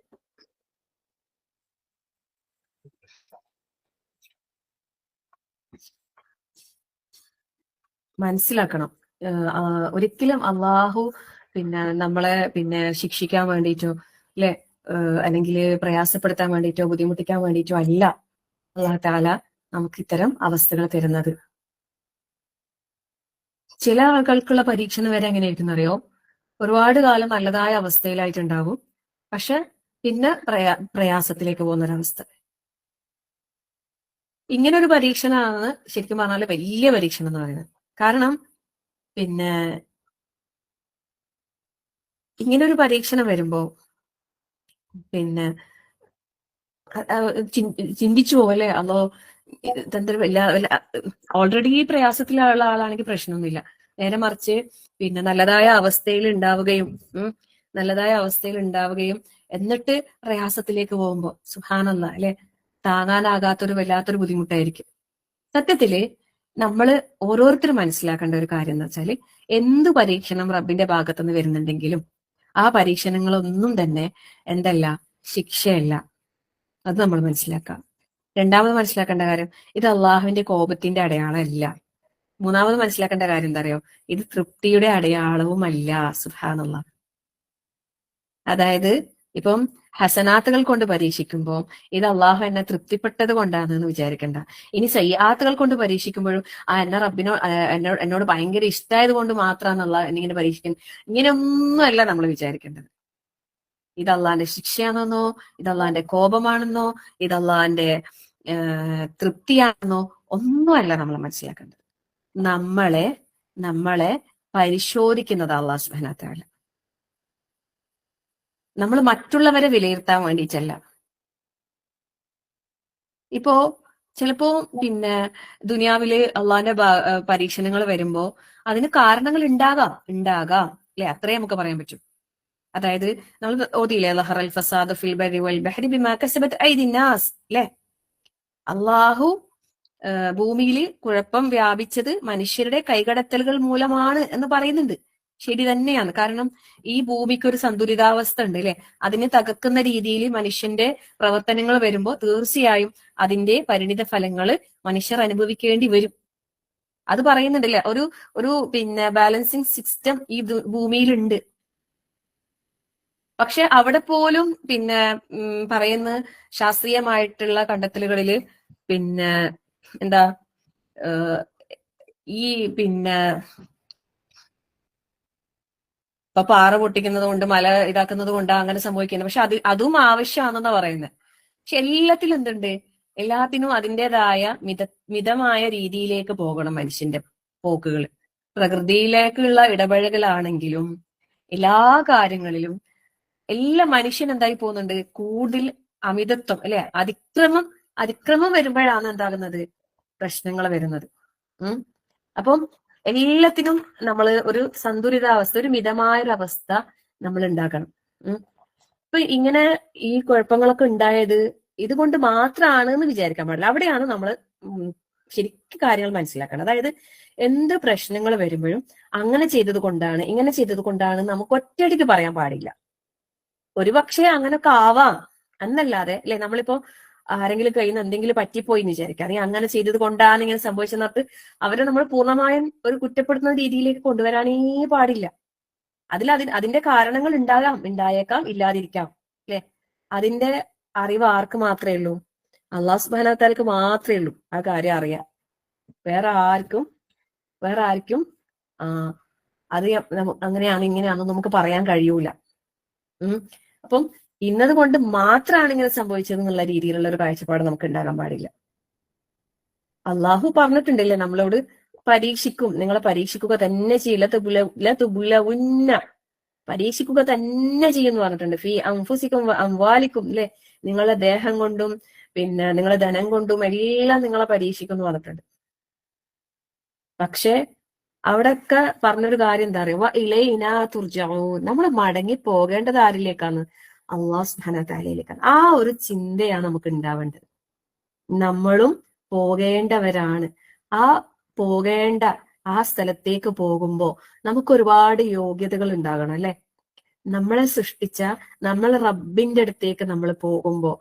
മനസ്സിലാക്കണം. ഒരിക്കലും അള്ളാഹു നമ്മളെ ശിക്ഷിക്കാൻ വേണ്ടിയിട്ടോ അല്ലെ, അല്ലെങ്കിൽ പ്രയാസപ്പെടുത്താൻ വേണ്ടിയിട്ടോ ബുദ്ധിമുട്ടിക്കാൻ വേണ്ടിയിട്ടോ അല്ല അള്ളാഹു തആല നമുക്ക് ഇത്തരം അവസ്ഥകൾ തരുന്നത്. ചില ആളുകൾക്കുള്ള പരീക്ഷണം വരെ എങ്ങനെയായിരിക്കും അറിയോ? ഒരുപാട് കാലം നല്ലതായ അവസ്ഥയിലായിട്ടുണ്ടാവും, പക്ഷെ പിന്നെ പ്രയാസത്തിലേക്ക് പോകുന്നൊരവസ്ഥ. ഇങ്ങനെ ഒരു പരീക്ഷണമാണ് ശരിക്കും പറഞ്ഞാൽ വലിയ പരീക്ഷണം എന്ന് പറയുന്നത്. കാരണം ഇങ്ങനെ ഒരു പരീക്ഷണം വരുമ്പോ ചിന്തിച്ചു പോവല്ലേ, അതോ ഓൾറെഡി പ്രയാസത്തിലുള്ള ആളാണെങ്കിൽ പ്രശ്നമൊന്നുമില്ല. നേരെ മറിച്ച് നല്ലതായ അവസ്ഥയിൽ ഉണ്ടാവുകയും എന്നിട്ട് പ്രയാസത്തിലേക്ക് പോകുമ്പോ സുബ്ഹാനല്ലാഹ് അല്ലെ, താങ്ങാനാകാത്തൊരു വല്ലാത്തൊരു ബുദ്ധിമുട്ടായിരിക്കും. സത്യത്തില് നമ്മള് ഓരോരുത്തരും മനസ്സിലാക്കേണ്ട ഒരു കാര്യം എന്ന് വെച്ചാല്, എന്ത് പരീക്ഷണം റബ്ബിന്റെ ഭാഗത്തുനിന്ന് വരുന്നുണ്ടെങ്കിലും ആ പരീക്ഷണങ്ങളൊന്നും തന്നെ എന്തല്ല, ശിക്ഷയല്ല. അത് നമ്മൾ മനസ്സിലാക്കാം. രണ്ടാമത് മനസ്സിലാക്കേണ്ട കാര്യം, ഇത് അള്ളാഹുവിന്റെ കോപത്തിന്റെ അടയാളമല്ല. മൂന്നാമത് മനസ്സിലാക്കേണ്ട കാര്യം എന്താ അറിയോ? ഇത് തൃപ്തിയുടെ അടയാളവുമല്ല. സുബ്ഹാനല്ലാഹ്. അതായത് ഇപ്പം ഹസനാത്തുകൾ കൊണ്ട് പരീക്ഷിക്കുമ്പോൾ ഇത് അള്ളാഹു എന്നെ തൃപ്തിപ്പെട്ടത് കൊണ്ടാണെന്ന് വിചാരിക്കണ്ട. ഇനി സയ്യാത്തുകൾ കൊണ്ട് പരീക്ഷിക്കുമ്പോഴും എന്നെ എന്നോട് ഭയങ്കര ഇഷ്ടമായത് കൊണ്ട് മാത്രമാണെന്നുള്ള എന്നിങ്ങനെ പരീക്ഷിക്കുന്നത്, ഇങ്ങനെയൊന്നുമല്ല നമ്മൾ വിചാരിക്കേണ്ടത്. ഇത് അള്ളാന്റെ ശിക്ഷയാണെന്നോ, ഇത് അള്ളാന്റെ കോപമാണെന്നോ, ഇത് അള്ളാന്റെ തൃപ്തിയാണെന്നോ ഒന്നുമല്ല നമ്മൾ മനസ്സിലാക്കേണ്ടത്. നമ്മളെ പരിശോധിക്കുന്നത് അള്ളാഹു സുബ്ഹാനഹു വ തആല. നമ്മൾ മറ്റുള്ളവരെ വിലയിരുത്താൻ വേണ്ടിയിട്ടല്ല. ഇപ്പോ ചിലപ്പോ ദുനിയാവില് അള്ളാന്റെ പരീക്ഷണങ്ങൾ വരുമ്പോ അതിന് കാരണങ്ങൾ ഉണ്ടാകാം അല്ലെ? അത്രേ നമുക്ക് പറയാൻ പറ്റും. അതായത് നമ്മൾ ഓതിയില്ലേ, ലഹറൽ ഫസാദു ഫിൽ ബർരി വൽ ബഹരി ബിമാ കസബത് ഐദിൻ നാസ്, അല്ലെ? അള്ളാഹു ഭൂമിയിൽ കുഴപ്പം വ്യാപിച്ചത് മനുഷ്യരുടെ കൈകടത്തലുകൾ മൂലമാണ് എന്ന് പറയുന്നുണ്ട്. ശരി തന്നെയാണ്. കാരണം ഈ ഭൂമിക്ക് ഒരു സന്തുലിതാവസ്ഥ ഉണ്ട്, അല്ലെ? അതിനെ തകർക്കുന്ന രീതിയിൽ മനുഷ്യന്റെ പ്രവർത്തനങ്ങൾ വരുമ്പോൾ തീർച്ചയായും അതിന്റെ പരിണിത ഫലങ്ങൾ മനുഷ്യർ അനുഭവിക്കേണ്ടി വരും. അത് പറയുന്നുണ്ടല്ലേ, ഒരു ബാലൻസിങ് സിസ്റ്റം ഈ ഭൂമിയിലുണ്ട്. പക്ഷെ അവിടെ പോലും പറയുന്ന ശാസ്ത്രീയമായിട്ടുള്ള കണ്ടെത്തലുകളില് എന്താ ഈ ഇപ്പൊ പാറ പൊട്ടിക്കുന്നത് കൊണ്ട്, മല ഇതാക്കുന്നത് കൊണ്ട് അങ്ങനെ സംഭവിക്കുന്നത്. പക്ഷെ അതും ആവശ്യമാണെന്നാ പറയുന്നത്. പക്ഷെ എല്ലാത്തിലും എന്തുണ്ട്? എല്ലാത്തിനും അതിൻ്റെതായ മിതമായ രീതിയിലേക്ക് പോകണം മനുഷ്യന്റെ പോക്കുകൾ. പ്രകൃതിയിലേക്കുള്ള ഇടപഴകലാണെങ്കിലും എല്ലാ കാര്യങ്ങളിലും എല്ലാ മനുഷ്യൻ എന്തായി പോകുന്നുണ്ട്? കൂടുതൽ അമിതത്വം, അല്ലെ? അതിക്രമം വരുമ്പോഴാണ് എന്താകുന്നത്? പ്രശ്നങ്ങൾ വരുന്നത്. അപ്പം എല്ലാത്തിനും നമ്മൾ ഒരു സന്തുലിതാവസ്ഥ, ഒരു മിതമായൊരവസ്ഥ നമ്മൾ ഉണ്ടാക്കണം. ഇപ്പൊ ഇങ്ങനെ ഈ കുഴപ്പങ്ങളൊക്കെ ഉണ്ടായത് ഇതുകൊണ്ട് മാത്രമാണ് എന്ന് വിചാരിക്കാൻ പാടില്ല. അവിടെയാണ് നമ്മൾ ശരിക്കും കാര്യങ്ങൾ മനസ്സിലാക്കണം. അതായത് എന്ത് പ്രശ്നങ്ങൾ വരുമ്പോഴും അങ്ങനെ ചെയ്തത് കൊണ്ടാണ്, ഇങ്ങനെ ചെയ്തത് കൊണ്ടാണ് നമുക്ക് ഒറ്റയടിക്ക് പറയാൻ പാടില്ല. ഒരുപക്ഷെ അങ്ങനൊക്കെ ആവാം എന്നല്ലാതെ, അല്ലെ? നമ്മളിപ്പോ ആരെങ്കിലും കയ്യിൽ നിന്ന് എന്തെങ്കിലും പറ്റിപ്പോയി എന്ന് വിചാരിക്കാം, നീ അങ്ങനെ ചെയ്തത് കൊണ്ടാണ് ഇങ്ങനെ സംഭവിച്ചെന്നിട്ട് അവരെ നമ്മൾ പൂർണ്ണമായും ഒരു കുറ്റപ്പെടുത്തുന്ന രീതിയിലേക്ക് കൊണ്ടുവരാനേ പാടില്ല. അതിന്റെ കാരണങ്ങൾ ഉണ്ടായേക്കാം, ഇല്ലാതിരിക്കാം, അല്ലെ? അതിന്റെ അറിവ് ആർക്ക് മാത്രമേ ഉള്ളൂ? അള്ളാഹു സുബ്ഹാനഹു വ തആലക്ക് മാത്രമേ ഉള്ളൂ ആ കാര്യം അറിയാം. വേറെ ആർക്കും അത് അങ്ങനെയാണ് ഇങ്ങനെയാണെന്ന് നമുക്ക് പറയാൻ കഴിയൂല. അപ്പം ഇന്നത് കൊണ്ട് മാത്രമാണ് ഇങ്ങനെ സംഭവിച്ചത് എന്നുള്ള രീതിയിലുള്ള ഒരു കാഴ്ചപ്പാട് നമുക്ക് ഉണ്ടാകാൻ പാടില്ല. അള്ളാഹു പറഞ്ഞിട്ടുണ്ടല്ലേ നമ്മളോട്, പരീക്ഷിക്കും, നിങ്ങളെ പരീക്ഷിക്കുക തന്നെ ചെയ്യില്ല, പരീക്ഷിക്കുക തന്നെ ചെയ്യുമെന്ന് പറഞ്ഞിട്ടുണ്ട്. ഫീ അൻഫുസിക്കും അംവാലിക്കും, അല്ലെ? നിങ്ങളുടെ ദേഹം കൊണ്ടും നിങ്ങളെ ധനം കൊണ്ടും എല്ലാം നിങ്ങളെ പരീക്ഷിക്കും എന്ന് പറഞ്ഞിട്ടുണ്ട്. പക്ഷെ അവിടെയൊക്കെ പറഞ്ഞൊരു കാര്യം എന്താ അറിയുക? ഇലൈനാ തുർജഊൻ, നമ്മൾ മടങ്ങി പോകേണ്ടത് ആരിലേക്കാണ്? അല്ലാഹു സുബ്ഹാനഹു വ തആലയിലേക്കാണ്. ആ ഒരു ചിന്തയാണ് നമുക്ക് ഉണ്ടാവേണ്ടത്. നമ്മളും പോകേണ്ടവരാണ്. പോകേണ്ട ആ സ്ഥലത്തേക്ക് പോകുമ്പോ നമുക്ക് ഒരുപാട് യോഗ്യതകൾ ഉണ്ടാകണം, അല്ലെ? നമ്മളെ സൃഷ്ടിച്ച റബ്ബിന്റെ അടുത്തേക്ക് നമ്മൾ പോകുമ്പോ,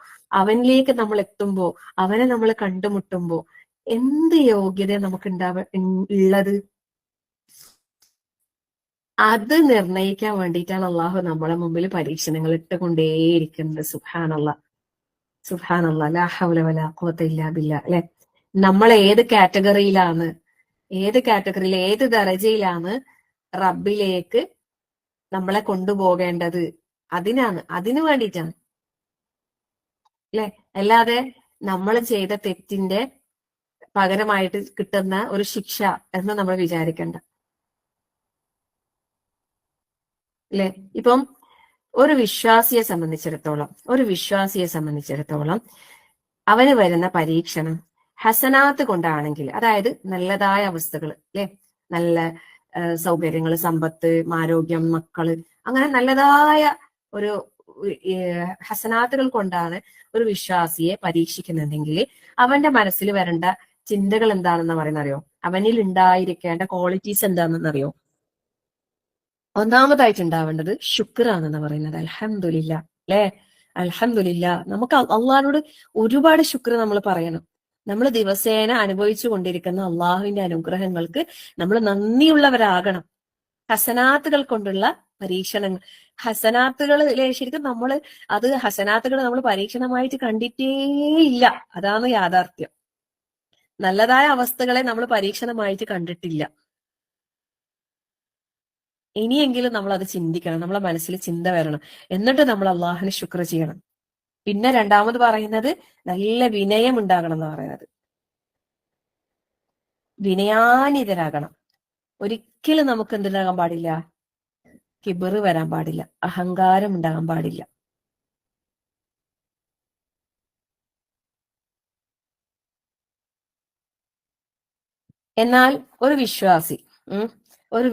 അവനിലേക്ക് നമ്മൾ എത്തുമ്പോ, അവനെ നമ്മൾ കണ്ടുമുട്ടുമ്പോ എന്ത് യോഗ്യത നമുക്ക് ഉള്ളത്? അത് നിർണയിക്കാൻ വേണ്ടിയിട്ടാണ് അള്ളാഹു നമ്മളെ മുമ്പിൽ പരീക്ഷണങ്ങൾ ഇട്ടുകൊണ്ടേയിരിക്കുന്നത്. സുബ്ഹാനല്ലാഹ് ലാ ഹൗല വലാ ഖുവത ഇല്ലാ ബില്ലാ, അല്ലെ? നമ്മൾ ഏത് കാറ്റഗറിയിൽ, ഏത് ദറജയിലാണ് റബ്ബിലേക്ക് നമ്മളെ കൊണ്ടുപോകേണ്ടത്? അതിനു വേണ്ടിയിട്ടാണ്, അല്ലെ? അല്ലാതെ നമ്മൾ ചെയ്ത തെറ്റിന്റെ പകരമായിട്ട് കിട്ടുന്ന ഒരു ശിക്ഷ എന്ന് നമ്മൾ വിചാരിക്കണ്ട, അല്ലെ? ഇപ്പം ഒരു വിശ്വാസിയെ സംബന്ധിച്ചിടത്തോളം അവന് വരുന്ന പരീക്ഷണം ഹസനാത്ത് കൊണ്ടാണെങ്കിൽ, അതായത് നല്ലതായ അവസ്ഥകൾ, അല്ലെ? നല്ല സൗകര്യങ്ങൾ, സമ്പത്ത്, ആരോഗ്യം, മക്കള്, അങ്ങനെ നല്ലതായ ഒരു ഹസനാത്തുകൾ കൊണ്ടാണ് ഒരു വിശ്വാസിയെ പരീക്ഷിക്കുന്നുണ്ടെങ്കിൽ അവന്റെ മനസ്സിൽ വരേണ്ട ചിന്തകൾ എന്താണെന്ന് പറയുന്നറിയോ? അവനിൽ ഉണ്ടായിരിക്കേണ്ട ക്വാളിറ്റീസ് എന്താണെന്നറിയോ? ഒന്നാമതായിട്ട് ഉണ്ടാവേണ്ടത് ശുക്റാണെന്ന് പറയുന്നത്. അൽഹംദുലില്ലാ, അല്ലെ? അൽഹംദുലില്ലാ. നമുക്ക് അള്ളാഹിനോട് ഒരുപാട് ശുക്ർ നമ്മൾ പറയണം. നമ്മൾ ദിവസേന അനുഭവിച്ചു കൊണ്ടിരിക്കുന്ന അള്ളാഹുവിന്റെ അനുഗ്രഹങ്ങൾക്ക് നമ്മൾ നന്ദിയുള്ളവരാകണം. ഹസനാത്തുകൾ കൊണ്ടുള്ള പരീക്ഷണങ്ങൾ. ഹസനാത്തുകൾ ശരിക്കും ഹസനാത്തുകൾ നമ്മൾ പരീക്ഷണമായിട്ട് കണ്ടിട്ടേ ഇല്ല. അതാണ് യാഥാർത്ഥ്യം. നല്ലതായ അവസ്ഥകളെ നമ്മൾ പരീക്ഷണമായിട്ട് കണ്ടിട്ടില്ല. ഇനിയെങ്കിലും നമ്മൾ അത് ചിന്തിക്കണം, നമ്മളെ മനസ്സിൽ ചിന്ത വരണം. എന്നിട്ട് നമ്മൾ അള്ളാഹുവിന് ശുക്ർ ചെയ്യണം. പിന്നെ രണ്ടാമത് പറയുന്നത് നല്ല വിനയം ഉണ്ടാകണം എന്ന് പറയുന്നത്. വിനയാനിതരാകണം. ഒരിക്കലും നമുക്ക് എന്തുണ്ടാകാൻ പാടില്ല? കിബറ് വരാൻ പാടില്ല, അഹങ്കാരം ഉണ്ടാകാൻ പാടില്ല. എന്നാൽ ഒരു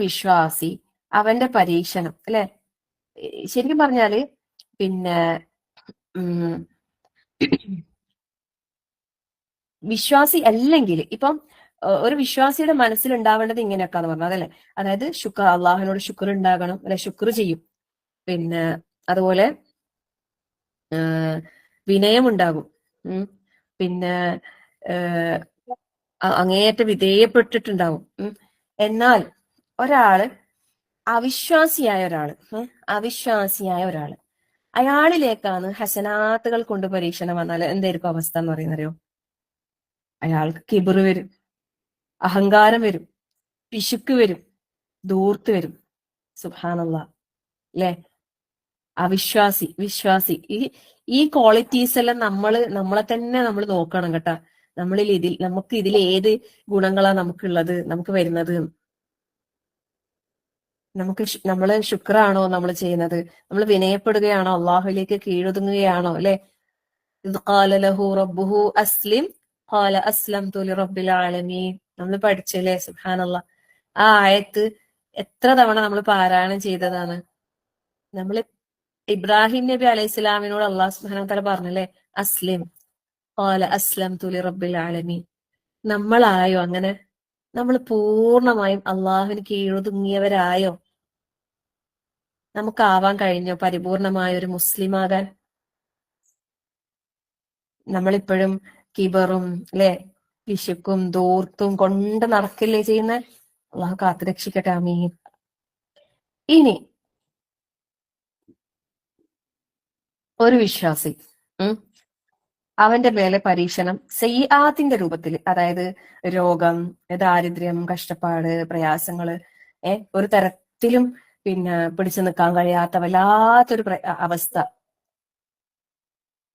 വിശ്വാസി അവന്റെ പരീക്ഷണം അല്ലെ, ശരിക്കും പറഞ്ഞാല് പിന്നെ വിശ്വാസി അല്ലെങ്കിൽ ഇപ്പം ഒരു വിശ്വാസിയുടെ മനസ്സിൽ ഉണ്ടാവേണ്ടത് ഇങ്ങനെയൊക്കെയാന്ന് പറഞ്ഞത് അതല്ലേ. അതായത് അള്ളാഹുവിനോട് ശുക്ർ ഉണ്ടാകണം അല്ലെ, ശുക്ർ ചെയ്യും. പിന്നെ അതുപോലെ വിനയം ഉണ്ടാകും. പിന്നെ അങ്ങേയറ്റം വിധേയപ്പെട്ടിട്ടുണ്ടാവും. എന്നാൽ അവിശ്വാസിയായ ഒരാള് അയാളിലേക്കാണ് ഹസനാത്തുകൾ കൊണ്ട് പരീക്ഷണം വന്നാൽ എന്തായിരിക്കും അവസ്ഥ എന്ന് പറയുന്നറിയോ? അയാൾക്ക് കിബറ് വരും, അഹങ്കാരം വരും, പിശുക്ക് വരും, ധൂർത്ത് വരും. സുബ്ഹാനല്ലാഹ് അല്ലെ. വിശ്വാസി ഈ ക്വാളിറ്റീസ് എല്ലാം നമ്മളെ തന്നെ നമ്മൾ നോക്കണം കേട്ടാ. നമുക്ക് ഇതിൽ ഏത് ഗുണങ്ങളാ നമുക്കുള്ളത്, നമുക്ക് വരുന്നത്. നമ്മള് ശുക്രാണോ നമ്മൾ ചെയ്യുന്നത്? നമ്മൾ വിനയപ്പെടുകയാണോ? അള്ളാഹുലേക്ക് കീഴൊതുങ്ങുകയാണോ? അല്ലെ. നമ്മൾ പഠിച്ചല്ലേ സുബ്ഹാനല്ലാഹ്. ആ ആയത്ത് എത്ര തവണ നമ്മൾ പാരായണം ചെയ്തതാണ്. നമ്മൾ ഇബ്രാഹിം നബി അലൈഹി സ്വലാമിനോട് അള്ളാഹു സുബ്ഹാനഹു വതആല പറഞ്ഞല്ലേ, അസ്ലിം ഖാല അസ്ലംതു ലിറബ്ബിൽ ആലമീൻ. നമ്മളായോ അങ്ങനെ? നമ്മൾ പൂർണ്ണമായും അള്ളാഹുവിന് കീഴൊതുങ്ങിയവരായോ? നമുക്കാവാൻ കഴിഞ്ഞോ പരിപൂർണമായ ഒരു മുസ്ലിമാകാൻ? നമ്മളിപ്പോഴും കിബറും അല്ലെ, പിശുക്കും ധൂർത്തും കൊണ്ട് നടക്കില്ലേ ചെയ്യുന്ന? അള്ളാഹു കാത്തുരക്ഷിക്കട്ടെ, ആമീൻ. ഇനി ഒരു വിശ്വാസി അവന്റെ മേലെ പരീക്ഷണം സയ്യിആത്തിന്റെ രൂപത്തിൽ, അതായത് രോഗം, ദാരിദ്ര്യം, കഷ്ടപ്പാട്, പ്രയാസങ്ങള്, ഒരു തരത്തിലും പിടിച്ചു നിൽക്കാൻ കഴിയാത്ത വല്ലാത്തൊരു അവസ്ഥ.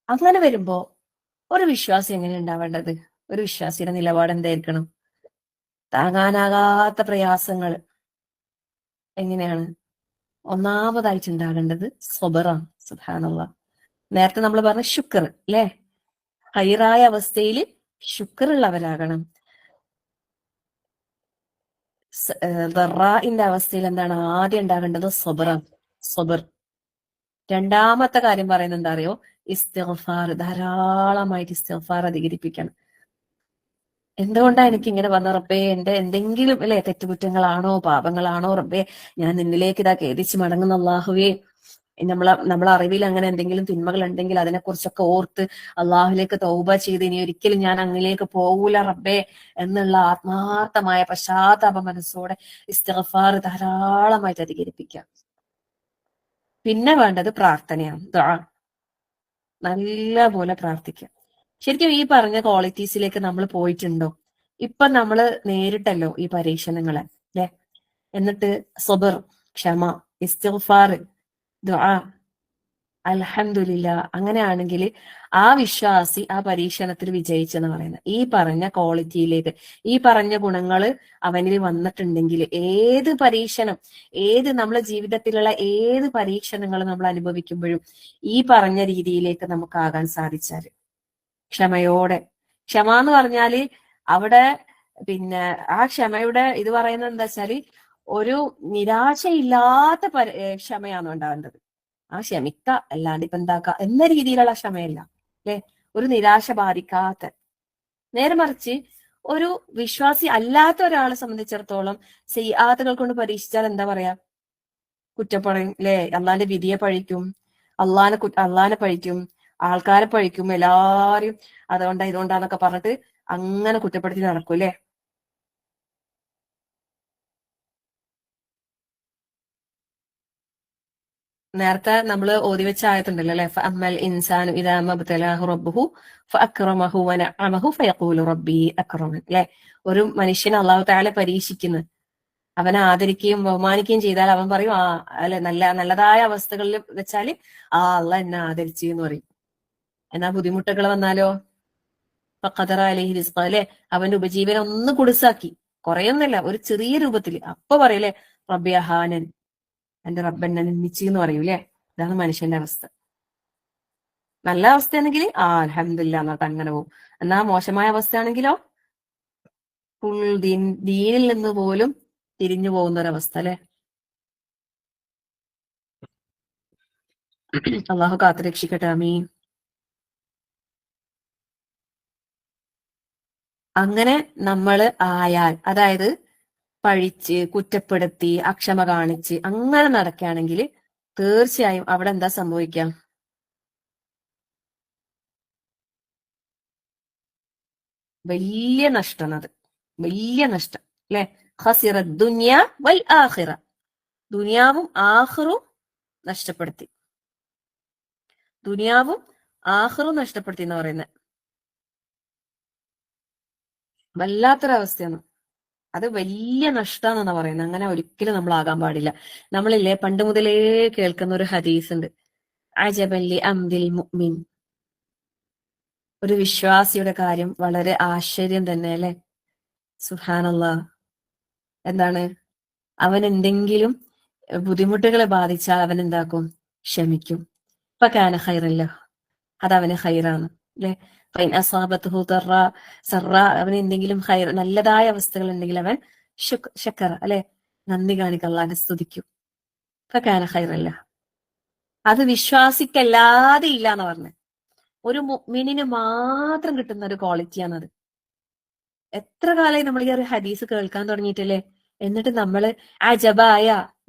അങ്ങനെ വരുമ്പോ ഒരു വിശ്വാസി എങ്ങനെ ഉണ്ടാവേണ്ടത്? ഒരു വിശ്വാസിയുടെ നിലപാട് എന്തായിരിക്കണം? താങ്ങാനാകാത്ത പ്രയാസങ്ങൾ എങ്ങനെയാണ്? ഒന്നാമതായിട്ട് ഉണ്ടാകേണ്ടത് സ്വബറാണ്. സുബ്ഹാനല്ലാഹ്. നേരത്തെ നമ്മൾ പറഞ്ഞ ശുക്ർ അല്ലെ, ഹൈറായ അവസ്ഥയിൽ ശുക്റുള്ളവരാകണം. ദറാഇന്റെ അവസ്ഥയിൽ എന്താണ് ആദ്യം ഉണ്ടാകേണ്ടത്? സ്വബർ. രണ്ടാമത്തെ കാര്യം പറയുന്നത് എന്താ അറിയോ? ഇസ്തിഗ്ഫാർ. ധാരാളമായിട്ട് ഇസ്തിഗ്ഫാർ അധികരിപ്പിക്കണം. എന്തുകൊണ്ടാ എനിക്ക് ഇങ്ങനെ വന്ന റബ്ബേ? എന്റെ എന്തെങ്കിലും അല്ലെ തെറ്റുകുറ്റങ്ങളാണോ പാപങ്ങളാണോ റബ്ബേ? ഞാൻ നിന്നിലേക്ക് ഇതാ ഖേദിച്ച് മടങ്ങുന്ന അല്ലാഹുവേ. നമ്മളെ അറിവിൽ അങ്ങനെ എന്തെങ്കിലും തിന്മകൾ ഉണ്ടെങ്കിൽ അതിനെക്കുറിച്ചൊക്കെ ഓർത്ത് അള്ളാഹുലേക്ക് തൗബ ചെയ്ത് ഇനി ഒരിക്കലും ഞാൻ അങ്ങിലേക്ക് പോകൂല റബ്ബേ എന്നുള്ള ആത്മാർത്ഥമായ പശ്ചാത്താപ മനസ്സോടെ ഇസ്തിഗ്ഫാർ ധാരാളമായിട്ട് അധികരിപ്പിക്കാം. പിന്നെ വേണ്ടത് പ്രാർത്ഥനയാണ്, ദുആ. നല്ല പോലെ പ്രാർത്ഥിക്കാം. ശരിക്കും ഈ പറഞ്ഞ ക്വാളിറ്റീസിലേക്ക് നമ്മൾ പോയിട്ടുണ്ടോ? ഇപ്പൊ നമ്മൾ നേരിട്ടല്ലോ ഈ പരീക്ഷണങ്ങളെ അല്ലെ. എന്നിട്ട് സബർ, ക്ഷമ, ഇസ്തിഗ്ഫാർ, ദുആ, അൽഹംദുലില്ലാ. അങ്ങനെയാണെങ്കിൽ ആ വിശ്വാസി ആ പരീക്ഷണത്തിൽ വിജയിച്ചെന്ന് പറയുന്നത്. ഈ പറഞ്ഞ ക്വാളിറ്റിയിലേക്ക്, ഈ പറഞ്ഞ ഗുണങ്ങൾ അവനിൽ വന്നിട്ടുണ്ടെങ്കിൽ നമ്മളെ ജീവിതത്തിലുള്ള ഏത് പരീക്ഷണങ്ങൾ നമ്മൾ അനുഭവിക്കുമ്പോഴും ഈ പറഞ്ഞ രീതിയിലേക്ക് നമുക്കാകാൻ സാധിച്ചാൽ, ക്ഷമയോടെ. ക്ഷമ എന്ന് പറഞ്ഞാല് അവിടെ ആ ക്ഷമയുടെ ഇത് പറയുന്നത് എന്താ വെച്ചാല് ഒരു നിരാശയില്ലാത്ത ക്ഷമയാണ് ഉണ്ടാവേണ്ടത്. ക്ഷമിക്ക, അല്ലാണ്ട് ഇപ്പൊ എന്താക്ക എന്ന രീതിയിലുള്ള ക്ഷമയല്ല അല്ലെ, ഒരു നിരാശ ബാധിക്കാത്ത. നേരെ മറിച്ച് ഒരു വിശ്വാസി അല്ലാത്ത ഒരാളെ സംബന്ധിച്ചിടത്തോളം സയ്യിആത്തുകൾ കൊണ്ട് പരീക്ഷിച്ചാൽ എന്താ പറയാ? കുറ്റപ്പറയും അല്ലെ, അള്ളാന്റെ വിധിയെ പഴിക്കും, അള്ളാനെ പഴിക്കും, ആൾക്കാരെ പഴിക്കും, എല്ലാരും ഇതുകൊണ്ടാന്നൊക്കെ പറഞ്ഞിട്ട് അങ്ങനെ കുറ്റപ്പെടുത്തി നടക്കും അല്ലെ. നേരത്തെ നമ്മൾ ഓതി വെച്ച ആയത്തുണ്ടല്ലോ അല്ലെ, ഫഅമ്മൽ ഇൻസാനു ഇദാ മബ്തലാഹു റബ്ബുഹു ഫഅക്റമഹു വനഅമഹു ഫയഖൂലു റബ്ബി അക്രമൻ. അല്ലെ, ഒരു മനുഷ്യനെ അള്ളാഹു തആല പരീക്ഷിക്കുന്നു, അവനെ ആദരിക്കുകയും ബഹുമാനിക്കുകയും ചെയ്താൽ അവൻ പറയും ആ അല്ലെ, നല്ലതായ അവസ്ഥകളിൽ വെച്ചാല് ആ അള്ളാഹ് എന്നെ ആദരിച്ചു എന്ന് പറയും. എന്നാ ബുദ്ധിമുട്ടുകൾ വന്നാലോ ഫഖദറ അലൈഹി റിസ്ഖ, അല്ലെ, അവന്റെ ഉപജീവനം ഒന്ന് കുടുസാക്കി, കുറയൊന്നല്ല, ഒരു ചെറിയ രൂപത്തില്, അപ്പൊ പറയൂലേ റബ്ബി അഹാനൻ, എന്റെ റബ്ബെന്നെ നിന്ദിച്ചു എന്ന് പറയൂലേ. ഇതാണ് മനുഷ്യന്റെ അവസ്ഥ. നല്ല അവസ്ഥയാണെങ്കിൽ ആ അൽഹംദുലില്ലാ എന്നിട്ട് അങ്ങനെ പോകും. എന്നാ മോശമായ അവസ്ഥയാണെങ്കിലോ ഫുൾ ദീനിൽ നിന്ന് പോലും തിരിഞ്ഞു പോകുന്ന ഒരവസ്ഥ അല്ലെ. അള്ളാഹു കാത്തുരക്ഷിക്കട്ടെ, ആമീൻ. അങ്ങനെ നമ്മൾ ആയാൽ, അതായത് പഴിച്ച് കുറ്റപ്പെടുത്തി അക്ഷമ കാണിച്ച് അങ്ങനെ നടക്കുകയാണെങ്കിൽ തീർച്ചയായും അവിടെ എന്താ സംഭവിക്കാം? വലിയ നഷ്ടം, അത് വലിയ നഷ്ടം അല്ലെ. ഖസിറ ദുനിയ വൽ ആഖിറ, ദുനിയാവും ആഖിറും നഷ്ടപ്പെടുത്തി, ദുനിയാവും ആഖിറും നഷ്ടപ്പെടുത്തി എന്ന് പറയുന്നത് വല്ലാത്തൊരവസ്ഥയാണ്. അത് വലിയ നഷ്ടാന്നാ പറയുന്നത്. അങ്ങനെ ഒരിക്കലും നമ്മൾ ആകാൻ പാടില്ല. നമ്മളില്ലേ പണ്ട് മുതലേ കേൾക്കുന്ന ഒരു ഹദീസ് ഉണ്ട്, അജബൻ ലി അംരിൽ മുഅ്മിൻ, ഒരു വിശ്വാസിയുടെ കാര്യം വളരെ ആശ്ചര്യം തന്നെ അല്ലെ. സുബ്ഹാനല്ലാഹ്. എന്താണ്? അവൻ എന്തെങ്കിലും ബുദ്ധിമുട്ടുകളെ ബാധിച്ചാൽ അവൻ എന്താക്കും? ക്ഷമിക്കും. ഫകാന ഖൈറൻ ലഹു, അത് അവന് ഖൈറാണ് അല്ലെ. ഫൈൻ അസാബത്തുഹു ദർറാ സറാ, അവന് എന്തെങ്കിലും ഖൈർ നല്ലതായ അവസ്ഥകൾ ഉണ്ടെങ്കിൽ അവൻ ശക്കറ അല്ലെ, നന്ദി കാണിക്കുക, അല്ലാഹുവിനെ സ്തുതിക്കും. ഫകാന ഖൈറൻ ലഹു, അത് വിശ്വാസിക്കല്ലാതെ ഇല്ല എന്ന് പറഞ്ഞു. ഒരു മുഅ്മിനിന് മാത്രം കിട്ടുന്ന ഒരു ക്വാളിറ്റിയാണത്. എത്ര കാലമായി നമ്മൾ ഈ ഒരു ഹദീസ് കേൾക്കാൻ തുടങ്ങിയിട്ടല്ലേ, എന്നിട്ട് നമ്മള്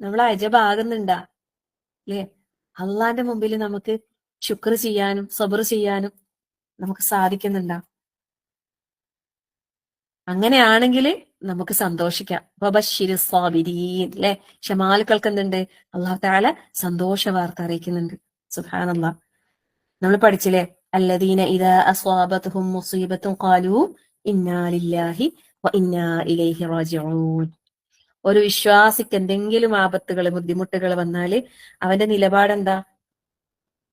നമ്മൾ അജബാകുന്നുണ്ടാ അല്ലെ? അള്ളാന്റെ മുമ്പിൽ നമുക്ക് ശുക്ർ ചെയ്യാനും സബർ ചെയ്യാനും നമുക്ക് സാധിക്കുന്നുണ്ടാ? അങ്ങനെയാണെങ്കിൽ നമുക്ക് സന്തോഷിക്കാം. വബശ്ശിരി സ്വാബിരീൻ അല്ലെ, ക്ഷമാലുക്കൾക്ക് എന്തുണ്ട്? അള്ളാഹു തആല സന്തോഷ വാർത്ത അറിയിക്കുന്നുണ്ട്. സുബ്ഹാനല്ലാഹ്. നമ്മൾ പഠിച്ചില്ലേ, അല്ലദീന ഇദാ അസ്വാബത്തുഹും മുസീബത്തുൻ ഖാലൂ ഇന്നാ ലില്ലാഹി വ ഇന്നാ ഇലൈഹി റാജിഊൻ. ഒരു വിശ്വാസിക്ക് എന്തെങ്കിലും ആപത്തുകൾ ബുദ്ധിമുട്ടുകൾ വന്നാല് അവന്റെ നിലപാടെന്താ?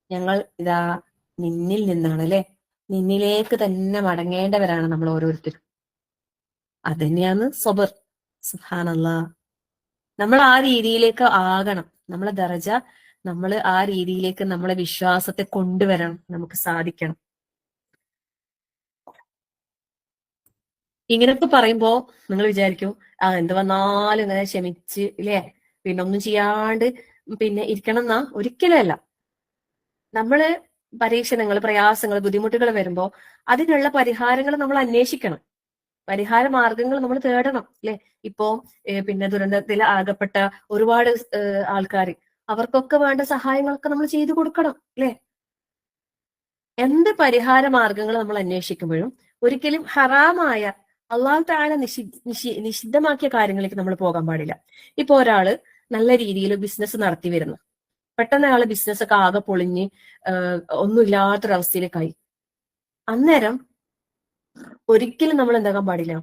ഞങ്ങൾ ഇതാ നിന്നിൽ നിന്നാണ് അല്ലെ, നിന്നിലേക്ക് തന്നെ മടങ്ങേണ്ടവരാണ് നമ്മൾ ഓരോരുത്തരും. അതന്നെയാണ് സബർ. സുബ്ഹാനല്ലാഹ്. നമ്മൾ ആ രീതിയിലേക്ക് ആകണം. നമ്മളെ ദറജ, നമ്മൾ ആ രീതിയിലേക്ക് നമ്മളെ വിശ്വാസത്തെ കൊണ്ടുവരണം, നമുക്ക് സാധിക്കണം. ഇങ്ങനൊക്കെ പറയുമ്പോ നിങ്ങൾ വിചാരിക്കും ആ എന്ത് വന്നാലും ഇങ്ങനെ ക്ഷമിച്ച് ഇല്ലേ, പിന്നെ ഒന്നും ചെയ്യാണ്ട് പിന്നെ ഇരിക്കണം എന്നാ? ഒരിക്കലും അല്ല. നമ്മള് പരീക്ഷണങ്ങൾ, പ്രയാസങ്ങൾ, ബുദ്ധിമുട്ടുകൾ വരുമ്പോ അതിനുള്ള പരിഹാരങ്ങൾ നമ്മൾ അന്വേഷിക്കണം, പരിഹാര മാർഗങ്ങൾ നമ്മൾ തേടണം അല്ലെ. ഇപ്പോ പിന്നെ ദുരന്തത്തിൽ ആകപ്പെട്ട ഒരുപാട് ആൾക്കാർ, അവർക്കൊക്കെ വേണ്ട സഹായങ്ങളൊക്കെ നമ്മൾ ചെയ്തു കൊടുക്കണം അല്ലെ. എന്ത് പരിഹാര മാർഗങ്ങൾ നമ്മൾ അന്വേഷിക്കുമ്പോഴും ഒരിക്കലും ഹറാമായ അള്ളാഹു തആല നിഷിദ്ധമാക്കിയ കാര്യങ്ങളിലേക്ക് നമ്മൾ പോകാൻ പാടില്ല. ഇപ്പൊ ഒരാള് നല്ല രീതിയിൽ ബിസിനസ് നടത്തി വരുന്നു, പെട്ടെന്ന് അയാള് ബിസിനസ് ഒക്കെ ആകെ പൊളിഞ്ഞ് ഒന്നുമില്ലാത്തൊരവസ്ഥയിലേക്കായി. അന്നേരം ഒരിക്കലും നമ്മൾ എന്താക്കാൻ പാടില്ല,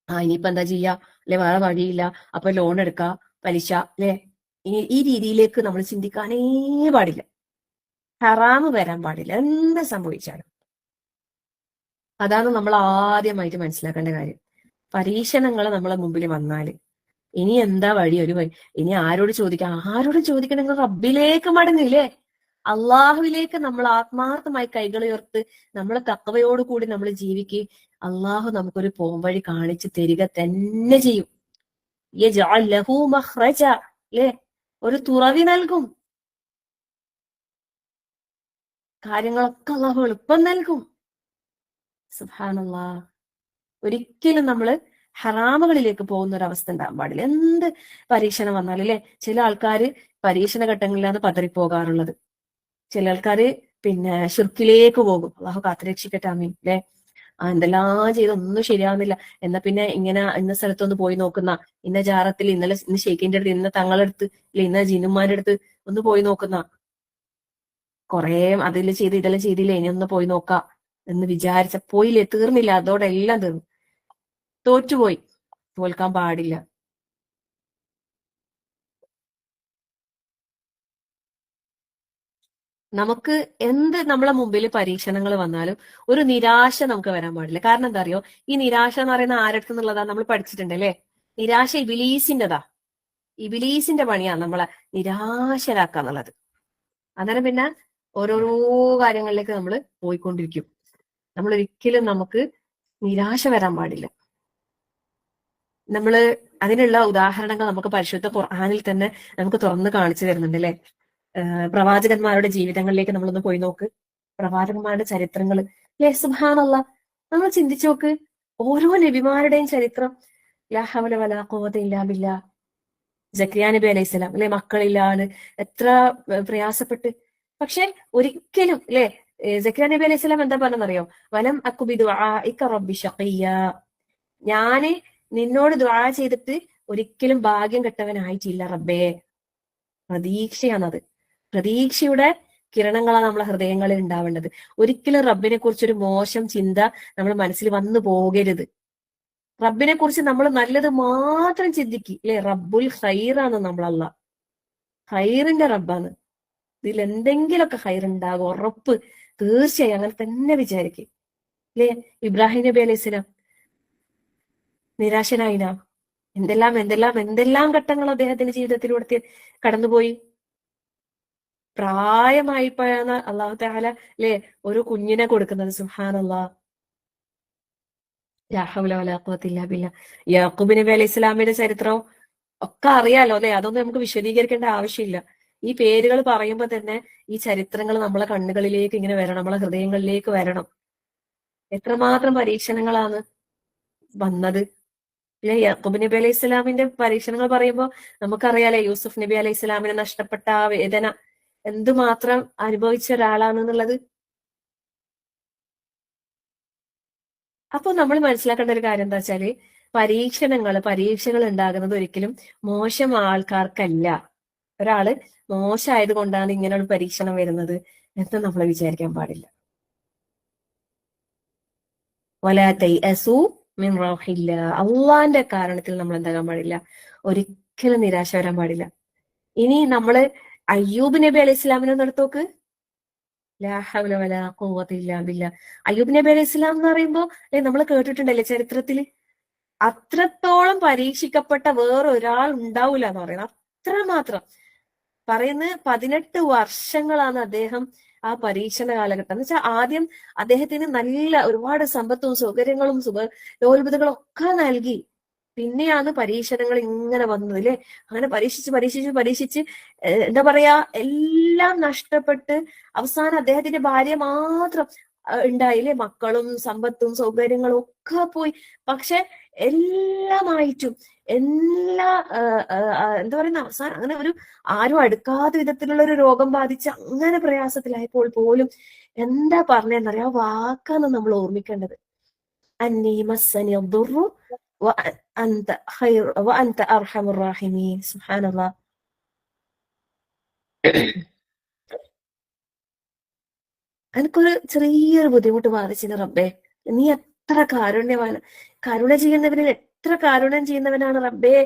ഇനിയിപ്പോ എന്താ ചെയ്യാ അല്ലെ, വേറെ വഴിയില്ല, അപ്പൊ ലോൺ എടുക്ക, പലിശ അല്ലെ, ഈ രീതിയിലേക്ക് നമ്മൾ ചിന്തിക്കാനേ പാടില്ല. ഹറാമ് വരാൻ പാടില്ല എന്ത് സംഭവിച്ചാലും. അതാണ് നമ്മൾ ആദ്യമായിട്ട് മനസ്സിലാക്കേണ്ട കാര്യം. പരീക്ഷണങ്ങൾ നമ്മളെ മുമ്പിൽ വന്നാല് ഇനി എന്താ വഴി? ഒരു വഴി ഇനി ആരോട് ചോദിക്കാം? ആരോട് ചോദിക്കണമെങ്കിൽ റബ്ബിലേക്ക് മടങ്ങില്ലേ, അള്ളാഹുവിലേക്ക് നമ്മൾ ആത്മാർത്ഥമായി കൈകൾ ഉയർത്ത് നമ്മൾ തഖ്വയോട് കൂടി നമ്മൾ ജീവിക്കുക. അള്ളാഹു നമുക്കൊരു പോംവഴി കാണിച്ചു തരിക തന്നെ ചെയ്യും. യജ്അൽ ലഹു മഖ്റജ, ല്ലേ, ഒരു തുറവി നൽകും. കാര്യങ്ങളൊക്കെ അള്ളാഹു എളുപ്പം നൽകും. സുബ്ഹാനല്ലാഹ്. ഒരിക്കലും നമ്മൾ ഹറാമുകളിലേക്ക് പോകുന്ന ഒരു അവസ്ഥ ഉണ്ടാകാൻ പാടില്ല. എന്ത് പരീക്ഷണം വന്നാലും അല്ലെ, ചില ആൾക്കാർ പരീക്ഷണ ഘട്ടങ്ങളിലാണ് പതറിപ്പോകാറുള്ളത്. ചില ആൾക്കാര് പിന്നെ ഷിർക്കിലേക്ക് പോകും. അള്ളാഹു കാത്തുരക്ഷിക്കട്ടെ, ആമീൻ അല്ലെ. എന്തെല്ലാം ചെയ്തൊന്നും ശരിയാവുന്നില്ല. എന്നാ പിന്നെ ഇങ്ങനെ ഇന്ന സ്ഥലത്തൊന്ന് പോയി നോക്കുന്ന, ഇന്ന ജാറത്തിൽ ഇന്ന് ഷെയ്ഖിന്റെ അടുത്ത്, ഇന്ന തങ്ങളടുത്ത്, ഇല്ല ഇന്ന ജിനുമാരുടെ അടുത്ത് ഒന്ന് പോയി നോക്കുന്ന, കൊറേ അതിൽ ചെയ്ത് ഇതെല്ലാം ചെയ്തില്ലേ, ഇനി ഒന്ന് പോയി നോക്കാം എന്ന് വിചാരിച്ച പോയില്ലേ, തീർന്നില്ല, അതോടെ എല്ലാം തീർന്നു, തോറ്റുപോയി. തോൽക്കാൻ പാടില്ല. നമുക്ക് എന്ത് നമ്മളെ മുമ്പിൽ പരീക്ഷണങ്ങൾ വന്നാലും ഒരു നിരാശ നമുക്ക് വരാൻ പാടില്ല. കാരണം എന്താ അറിയോ, ഈ നിരാശ എന്ന് പറയുന്ന ആരടുത്ത് നിന്നുള്ളതാ നമ്മൾ പഠിച്ചിട്ടുണ്ട് അല്ലേ. നിരാശ ഇബിലീസിന്റെതാ, ഇബിലീസിന്റെ പണിയാ നമ്മളെ നിരാശരാക്കുക എന്നുള്ളത്. അന്നേരം പിന്നെ ഓരോരോ കാര്യങ്ങളിലേക്ക് നമ്മൾ പോയിക്കൊണ്ടിരിക്കും. നമ്മൾ ഒരിക്കലും നമുക്ക് നിരാശ വരാൻ പാടില്ല. നമ്മള് അതിനുള്ള ഉദാഹരണങ്ങൾ നമുക്ക് പരിശുദ്ധ ഖുർആനിൽ തന്നെ നമുക്ക് തുറന്ന് കാണിച്ചു തരുന്നുണ്ട് അല്ലെ. പ്രവാചകന്മാരുടെ ജീവിതങ്ങളിലേക്ക് നമ്മളൊന്ന് പോയി നോക്ക്, പ്രവാചകന്മാരുടെ ചരിത്രങ്ങൾ അല്ലെ. സുബ്ഹാനല്ലാഹ്, നമ്മൾ ചിന്തിച്ചു നോക്ക്, ഓരോ നബിമാരുടെയും ചരിത്രം. ലാ ഹൗല വലാ ഖുവത ഇല്ലാ ബില്ലാഹ്. സക്കരിയ നബി അലൈഹിസ്സലാം അല്ലെ, മക്കളില്ലാതെ എത്ര പ്രയാസപ്പെട്ട്. പക്ഷെ ഒരിക്കലും അല്ലെ, സക്കരിയ നബി അലൈഹിസ്സലാം എന്താ പറഞ്ഞറിയോ, വലം അകു ബിദുആഇക റബ്ബി ശഖിയ്യ, ഞാന് നിന്നോട് ദുആ ചെയ്തിട്ട് ഒരിക്കലും ഭാഗ്യം കെട്ടവനായിട്ടില്ല റബ്ബേ. പ്രതീക്ഷയാണത്. പ്രതീക്ഷയുടെ കിരണങ്ങളാണ് നമ്മളെ ഹൃദയങ്ങളിൽ ഉണ്ടാവേണ്ടത്. ഒരിക്കലും റബ്ബിനെ കുറിച്ചൊരു മോശം ചിന്ത നമ്മുടെ മനസ്സിൽ വന്നു പോകരുത്. റബ്ബിനെ കുറിച്ച് നമ്മൾ നല്ലത് മാത്രം ചിന്തിക്കുക അല്ലെ. റബ്ബുൽ ഖൈറാണ് നമ്മളല്ല, ഖൈറിന്റെ റബ്ബാണ്. ഇതിൽ എന്തെങ്കിലുമൊക്കെ ഖൈർ ഉണ്ടാകും, ഉറപ്പ്, തീർച്ചയായും അങ്ങനെ തന്നെ വിചാരിക്കും അല്ലെ. ഇബ്രാഹിം നബി അലൈഹി സ്വലാം നിരാശനായിന, എന്തെല്ലാം എന്തെല്ലാം എന്തെല്ലാം ഘട്ടങ്ങൾ അദ്ദേഹത്തിന്റെ ജീവിതത്തിലൂടെ കടന്നുപോയി. പ്രായമായിപ്പോയാണ് അള്ളാഹു തആല അല്ലെ ഒരു കുഞ്ഞിനെ കൊടുക്കുന്നത്. സുബ്ഹാനല്ലാഹ്, ലാ ഹൗല വലാ ഖുവത ഇല്ലാ ബില്ലാഹ്. യാക്കൂബ് നബി അലൈഹി സ്വലാമിന്റെ ചരിത്രം ഒക്കെ അറിയാലോ അല്ലെ, അതൊന്നും നമുക്ക് വിശദീകരിക്കേണ്ട ആവശ്യമില്ല. ഈ പേരുകൾ പറയുമ്പോൾ തന്നെ ഈ ചരിത്രങ്ങൾ നമ്മളെ കണ്ണുകളിലേക്ക് ഇങ്ങനെ വരണം, നമ്മളെ ഹൃദയങ്ങളിലേക്ക് വരണം. എത്രമാത്രം പരീക്ഷണങ്ങളാണ് വന്നത് അല്ലെ. യാക്കൂബ് നബി അലൈഹി സ്വലാമിന്റെ പരീക്ഷണങ്ങൾ പറയുമ്പോൾ നമുക്കറിയാലേ, യൂസുഫ് നബി അലൈഹി സ്വലാമിനെ നഷ്ടപ്പെട്ട ആ വേദന എന്തുമാത്രം അനുഭവിച്ച ഒരാളാണെന്നുള്ളത്. അപ്പൊ നമ്മൾ മനസ്സിലാക്കേണ്ട ഒരു കാര്യം എന്താ വെച്ചാല്, പരീക്ഷകൾ ഉണ്ടാകുന്നത് ഒരിക്കലും മോശം ആൾക്കാർക്കല്ല. ഒരാള് മോശമായത് കൊണ്ടാണ് ഇങ്ങനെയുള്ള പരീക്ഷണം വരുന്നത് എന്ന് നമ്മൾ വിചാരിക്കാൻ പാടില്ല. വലാ തൈഅസൂ മിൻ റൗഹില്ലാഹ്, അള്ളാന്റെ കാരണത്തിൽ നമ്മൾ എന്താകാൻ പാടില്ല, ഒരിക്കലും നിരാശ വരാൻ പാടില്ല. ഇനി നമ്മള് അയ്യൂബ് നബി അലൈഹി ഇസ്ലാമിനെ ഒന്ന് എടുത്ത് നോക്ക്. ലാ ഹൗല വലാ ഖുവത ഇല്ലാ ബില്ലാഹ്. അയ്യൂബ് നബി അലൈഹി ഇസ്ലാം എന്ന് പറയുമ്പോ നമ്മൾ കേട്ടിട്ടുണ്ടല്ലേ ചരിത്രത്തില്, അത്രത്തോളം പരീക്ഷിക്കപ്പെട്ട വേറൊരാൾ ഉണ്ടാവൂല എന്ന് പറയണം. അത്രമാത്രം പറയുന്നത് 18 വർഷങ്ങളാണ് അദ്ദേഹം ആ പരീക്ഷണ കാലഘട്ടം എന്ന് വെച്ചാൽ. ആദ്യം അദ്ദേഹത്തിന് നല്ല ഒരുപാട് സമ്പത്തും സൗകര്യങ്ങളും ലോൽപതകളും ഒക്കെ നൽകി. പിന്നെയാണ് പരീക്ഷണങ്ങൾ ഇങ്ങനെ വന്നത് അല്ലെ. അങ്ങനെ പരീക്ഷിച്ച് എന്താ പറയാ, എല്ലാം നഷ്ടപ്പെട്ട് അവസാനം അദ്ദേഹത്തിന്റെ ഭാര്യ മാത്രം ഉണ്ടായില്ലേ, മക്കളും സമ്പത്തും സൗകര്യങ്ങളും ഒക്കെ പോയി. പക്ഷെ എല്ലാമായിട്ടും എന്താ പറയുന്ന അവസാനം അങ്ങനെ ഒരു ആരും അടുക്കാത്ത വിധത്തിലുള്ള ഒരു രോഗം ബാധിച്ച് അങ്ങനെ പ്രയാസത്തിലായപ്പോൾ പോലും എന്താ പറഞ്ഞെന്നറിയാം, ആ വാക്കാണ് നമ്മൾ ഓർമ്മിക്കേണ്ടത്. അന്നീ മസ്സനി ദുർറു വഅൻത അർഹമുർ റാഹിമീൻ. സുബ്ഹാനല്ലാഹ്. എനിക്കൊരു ചെറിയൊരു ബുദ്ധിമുട്ട് ബാധിച്ചിന് റബ്ബേ, നീ എത്ര കാരുണ്യവാന, കരുണ ചെയ്യുന്നവരിൽ എത്ര കാരുണ്യം ചെയ്യുന്നവനാണ് റബ്ബേ.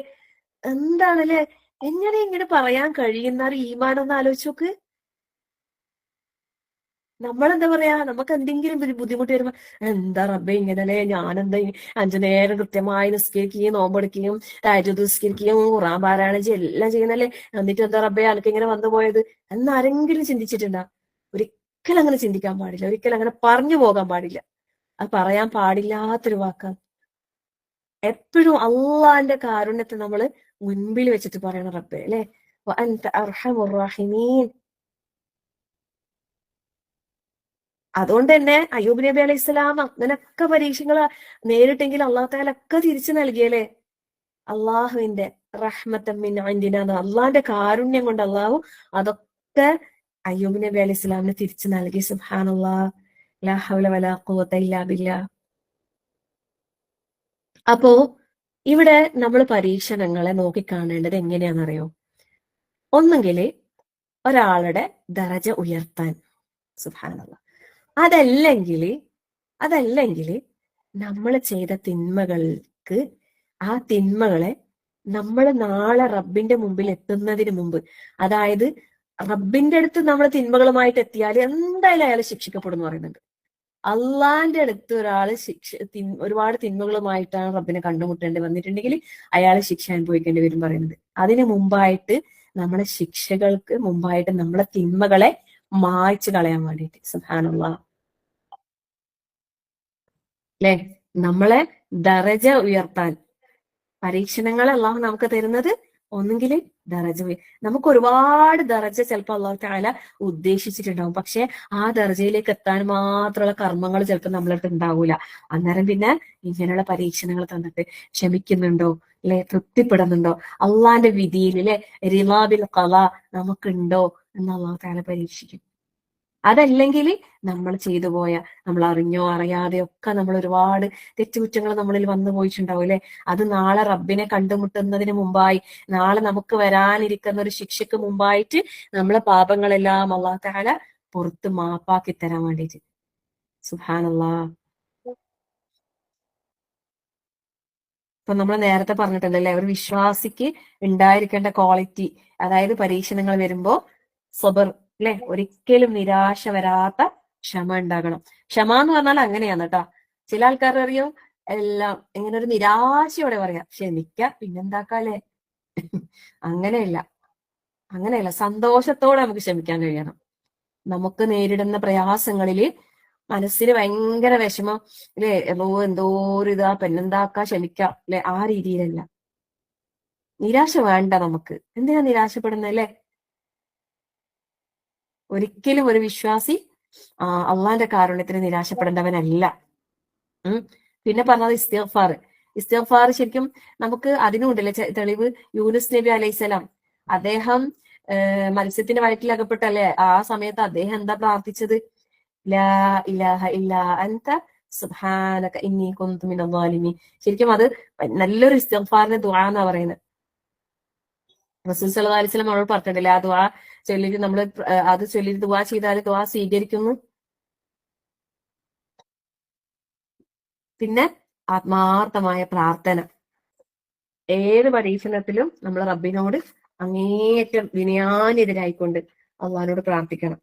എന്താണല്ലേ, എങ്ങനെ ഇങ്ങനെ പറയാൻ കഴിയുന്ന ഒരു ഈമാനൊന്ന് ആലോചിച്ച് നോക്ക്. നമ്മളെന്താ പറയാ, നമുക്ക് എന്തെങ്കിലും ഒരു ബുദ്ധിമുട്ട് വരുമ്പോ എന്താ റബ്ബേ ഇങ്ങനല്ലേ, ഞാനെന്താ 5 നേരം കൃത്യമായി നിസ്കരിക്കുകയും നോമ്പെടുക്കുകയും തഹജ്ജുദ് നിസ്കരിക്കുകയും ഖുർആൻ പാരായണം ചെയ്യുകയും എല്ലാം ചെയ്യുന്നല്ലേ, എന്നിട്ട് എന്താ റബ്ബേ അനക്ക് ഇങ്ങനെ വന്നു പോയത് എന്ന് ആരെങ്കിലും ചിന്തിച്ചിട്ടുണ്ടാ? ഒരിക്കലും അങ്ങനെ ചിന്തിക്കാൻ പാടില്ല, ഒരിക്കലും അങ്ങനെ പറഞ്ഞു പോകാൻ പാടില്ല. അത് പറയാൻ പാടില്ലാത്തൊരു വാക്കാണ്. എപ്പോഴും അള്ളാന്റെ കാരുണ്യത്തെ നമ്മൾ മുൻപിൽ വെച്ചിട്ട് പറയണം റബ്ബേ അല്ലെ. വഅൻത അർഹമുർ റാഹിമീൻ. അതുകൊണ്ട് തന്നെ അയ്യൂബ് നബി അലൈഹി സ്വലാം അങ്ങനൊക്കെ പരീക്ഷകൾ നേരിട്ടെങ്കിൽ അള്ളാഹു തആല ഒക്കെ തിരിച്ചു നൽകിയല്ലേ. അള്ളാഹുവിന്റെ റഹ്മത്തൻ മിൻ ഇൻദിനാ, അള്ളാന്റെ കാരുണ്യം കൊണ്ട് അള്ളാഹു അതൊക്കെ അയ്യൂബ് നബി അലൈഹി സ്വലാമിന് തിരിച്ചു നൽകി. സുബ്ഹാനല്ലാഹ്, ലാ ഹൗല വലാ ഖുവത ഇല്ലാ ബില്ലാഹ്. അപ്പോ ഇവിടെ നമ്മൾ പരീക്ഷണങ്ങളെ നോക്കിക്കാണേണ്ടത് എങ്ങനെയാണെന്നറിയോ? ഒന്നുകിൽ ഒരാളുടെ ദറജ ഉയർത്താൻ, സുബ്ഹാനല്ലാഹ്. അതല്ലെങ്കിൽ നമ്മൾ ചെയ്ത തിന്മകൾക്ക്, ആ തിന്മകളെ നമ്മൾ നാളെ റബ്ബിന്റെ മുമ്പിൽ എത്തുന്നതിന് മുമ്പ്, അതായത് റബ്ബിന്റെ അടുത്ത് നമ്മൾ തിന്മകളുമായിട്ട് എത്തിയാൽ എന്തായാലും അയാൾ ശിക്ഷിക്കപ്പെടും എന്ന് പറയുന്നുണ്ട്. അള്ളാന്റെ അടുത്ത് ഒരാൾ ഒരുപാട് തിന്മകളുമായിട്ടാണ് റബ്ബിനെ കണ്ടുമുട്ടേണ്ടി വന്നിട്ടുണ്ടെങ്കിൽ അയാൾ ശിക്ഷ അനുഭവിക്കേണ്ടി വരും പറയുന്നത്. അതിന് മുമ്പായിട്ട്, നമ്മളെ ശിക്ഷകൾക്ക് മുമ്പായിട്ട് നമ്മളെ തിന്മകളെ മായ്ച്ചു കളയാൻ വേണ്ടിയിട്ട്, സുബ്ഹാനല്ലാഹ്, അല്ലെ? നമ്മളെ ദറജ ഉയർത്താൻ പരീക്ഷണങ്ങൾ അള്ളാഹു നമുക്ക് തരുന്നത് ഒന്നുകിൽ ദറജ നമുക്ക് ഒരുപാട് ദറജ ചിലപ്പോൾ അള്ളാഹു തആല ഉദ്ദേശിച്ചിട്ടുണ്ടാവും. പക്ഷെ ആ ദറജയിലേക്ക് എത്താൻ മാത്രമുള്ള കർമ്മങ്ങൾ ചിലപ്പോൾ നമ്മളടുത്ത് ഉണ്ടാവൂല. അന്നേരം പിന്നെ ഇങ്ങനെയുള്ള പരീക്ഷണങ്ങൾ തന്നിട്ട് ക്ഷമിക്കുന്നുണ്ടോ, അല്ലെ, തൃപ്തിപ്പെടുന്നുണ്ടോ, അള്ളാന്റെ വിധിയിൽ, അല്ലെ, റിളാബിൽ ഖളാ നമുക്കുണ്ടോ എന്ന് അള്ളാഹു തആല പരീക്ഷിക്കും. അതല്ലെങ്കിൽ നമ്മൾ ചെയ്തു പോയ, നമ്മൾ അറിഞ്ഞോ അറിയാതെയോ ഒക്കെ നമ്മൾ ഒരുപാട് തെറ്റുകുറ്റങ്ങൾ നമ്മളിൽ വന്നു പോയിട്ടുണ്ടാവും, അല്ലെ? അത് നാളെ റബ്ബിനെ കണ്ടുമുട്ടുന്നതിന് മുമ്പായി, നാളെ നമുക്ക് വരാനിരിക്കുന്ന ഒരു ശിക്ഷയ്ക്ക് മുമ്പായിട്ട് നമ്മളെ പാപങ്ങളെല്ലാം അല്ലാഹു തആല പുറത്ത് മാപ്പാക്കി തരാൻ വേണ്ടിയിട്ട്. സുബ്ഹാനല്ലാഹ്. ഇപ്പൊ നമ്മൾ നേരത്തെ പറഞ്ഞിട്ടുണ്ടല്ലേ, ഒരു വിശ്വാസിക്ക് ഉണ്ടായിരിക്കേണ്ട ക്വാളിറ്റി, അതായത് പരീക്ഷണങ്ങൾ വരുമ്പോ സബർ, അല്ലെ, ഒരിക്കലും നിരാശ വരാത്ത ക്ഷമ ഉണ്ടാകണം. ക്ഷമ എന്ന് പറഞ്ഞാൽ അങ്ങനെയാണ് കേട്ടോ. ചില ആൾക്കാർ അറിയും എല്ലാം ഇങ്ങനെ ഒരു നിരാശയോടെ പറയാം, ക്ഷമിക്ക പിന്നെന്താക്കാല്ലേ. അങ്ങനെയല്ല, സന്തോഷത്തോടെ നമുക്ക് ക്ഷമിക്കാൻ കഴിയണം. നമുക്ക് നേരിടുന്ന പ്രയാസങ്ങളില് മനസ്സിന് ഭയങ്കര വിഷമം, അല്ലെ, എന്തോ ഒരു ഇതാ പിന്നെന്താക്കാ ക്ഷമിക്കാം, അല്ലെ, ആ രീതിയിലല്ല. നിരാശ വേണ്ട നമുക്ക്. എന്തിനാ നിരാശപ്പെടുന്നത്, അല്ലെ? ഒരിക്കലും ഒരു വിശ്വാസി അള്ളാന്റെ കാരുണ്യത്തിന് നിരാശപ്പെടേണ്ടവനല്ല. പിന്നെ പറഞ്ഞത് ഇസ്തിഗ്ഫാർ ശരിക്കും നമുക്ക് അതിനുണ്ടല്ലേ തെളിവ്. യൂനുസ് നബി അലൈഹിസ്സലാം, അദ്ദേഹം മത്സ്യത്തിന്റെ വയറ്റിൽ അകപ്പെട്ടല്ലേ, ആ സമയത്ത് അദ്ദേഹം എന്താ പ്രാർത്ഥിച്ചത്? ലാ ഇലാഹ ഇല്ലാ അൻത സുബ്ഹാനക ഇന്നി കുന്തു മിനൽ ളാലിമീൻ. ശരിക്കും അത് നല്ലൊരു ഇസ്തിഗ്ഫാറിന്റെ ദുആ എന്നാ പറയുന്നത്. റസൂൽ സല്ലല്ലാഹു അലൈഹി വസല്ലം നമ്മളോട് പറഞ്ഞിട്ടില്ലേ, ആ ദുആ ചൊല്ലിട്ട് നമ്മൾ അത് ചൊല്ലിട്ട് ദുആ ചെയ്താൽ ദുആ സ്വീകരിക്കുന്നു. പിന്നെ ആത്മാർത്ഥമായ പ്രാർത്ഥന. ഏത് പരീക്ഷണത്തിലും നമ്മൾ റബ്ബിനോട് അങ്ങേയറ്റം വിനയാന്യതരായിക്കൊണ്ട് അള്ളാഹിനോട് പ്രാർത്ഥിക്കണം.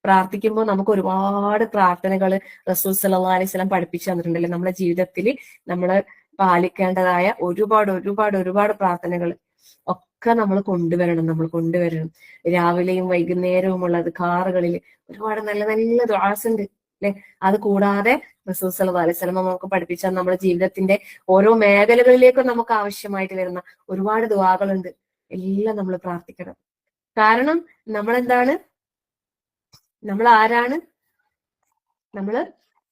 പ്രാർത്ഥിക്കുമ്പോൾ നമുക്ക് ഒരുപാട് പ്രാർത്ഥനകൾ റസൂൽ സല്ലല്ലാഹു അലൈഹി വസല്ലം പഠിപ്പിച്ചു തന്നിട്ടുണ്ടല്ലേ. നമ്മുടെ ജീവിതത്തിൽ നമ്മൾ പാലിക്കേണ്ടതായ ഒരുപാട് പ്രാർത്ഥനകൾ ഒക്കെ നമ്മൾ കൊണ്ടുവരണം. രാവിലെയും വൈകുന്നേരവും കാറുകളിൽ ഒരുപാട് നല്ല നല്ല ദുആസ് ഉണ്ട്, അല്ലെ? അത് കൂടാതെ റസൂൽ സല്ലല്ലാഹു അലൈഹി വസല്ലം നമുക്ക് പഠിപ്പിച്ച നമ്മുടെ ജീവിതത്തിന്റെ ഓരോ മേഖലകളിലേക്കും നമുക്ക് ആവശ്യമായിട്ട് വരുന്ന ഒരുപാട് ദുആകളുണ്ട്. എല്ലാം നമ്മൾ പ്രാർത്ഥിക്കണം. കാരണം നമ്മളെന്താണ്, നമ്മൾ ആരാണ്? നമ്മള്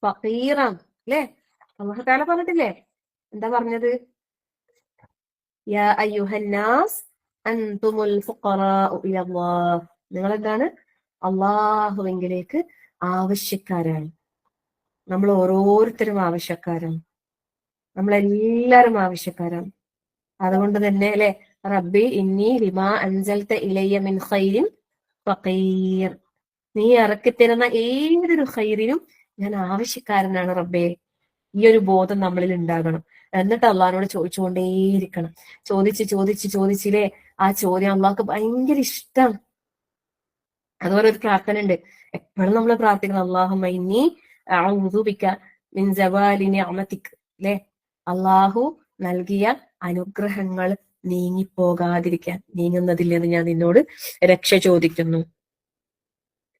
ഫഖീറാണ്, അല്ലെ? അല്ലാഹു തആല പറഞ്ഞിട്ടില്ലേ, എന്താ പറഞ്ഞത്? യാ അയ്യുഹന്നാസ് അൻതുമുൽ ഫുഖറാഉ ഇലല്ലാഹ്. നിങ്ങൾ എന്താണ്? അള്ളാഹുവിലേക്ക് ആവശ്യക്കാരാണ്. നമ്മൾ ഓരോരുത്തരും ആവശ്യക്കാരാണ്. നമ്മളെല്ലാരും ആവശ്യക്കാരാണ്. അതുകൊണ്ട് തന്നെ, അല്ലെ, റബ്ബി ഇന്നി ലിമാ അൻസൽത ഇലയ്യ മിൻ ഖൈരിൻ ഫഖീർ. നീ ഇറക്കിത്തരുന്ന ഏതൊരു ഖൈറിനും ഞാൻ ആവശ്യക്കാരനാണ് റബ്ബേ. ഈ ഒരു ബോധം നമ്മളിൽ ഉണ്ടാകണം. എന്നിട്ട് അള്ളാഹിനോട് ചോദിച്ചുകൊണ്ടേയിരിക്കണം. ചോദിച്ചില്ലേ, ആ ചോദ്യം അള്ളാഹ്ക്ക് ഭയങ്കര ഇഷ്ടമാണ്. അതുപോലെ ഒരു പ്രാർത്ഥന ഉണ്ട്, എപ്പോഴും നമ്മൾ പ്രാർത്ഥിക്കണം, അല്ലാഹുമ്മ ഇന്നി അഊദു ബിക മിൻ സവാലി നിഅമതിക്, അല്ലെ? അള്ളാഹു നൽകിയ അനുഗ്രഹങ്ങൾ നീങ്ങുന്നതിൽ നിന്ന് ഞാൻ നിന്നോട് രക്ഷ ചോദിക്കുന്നു.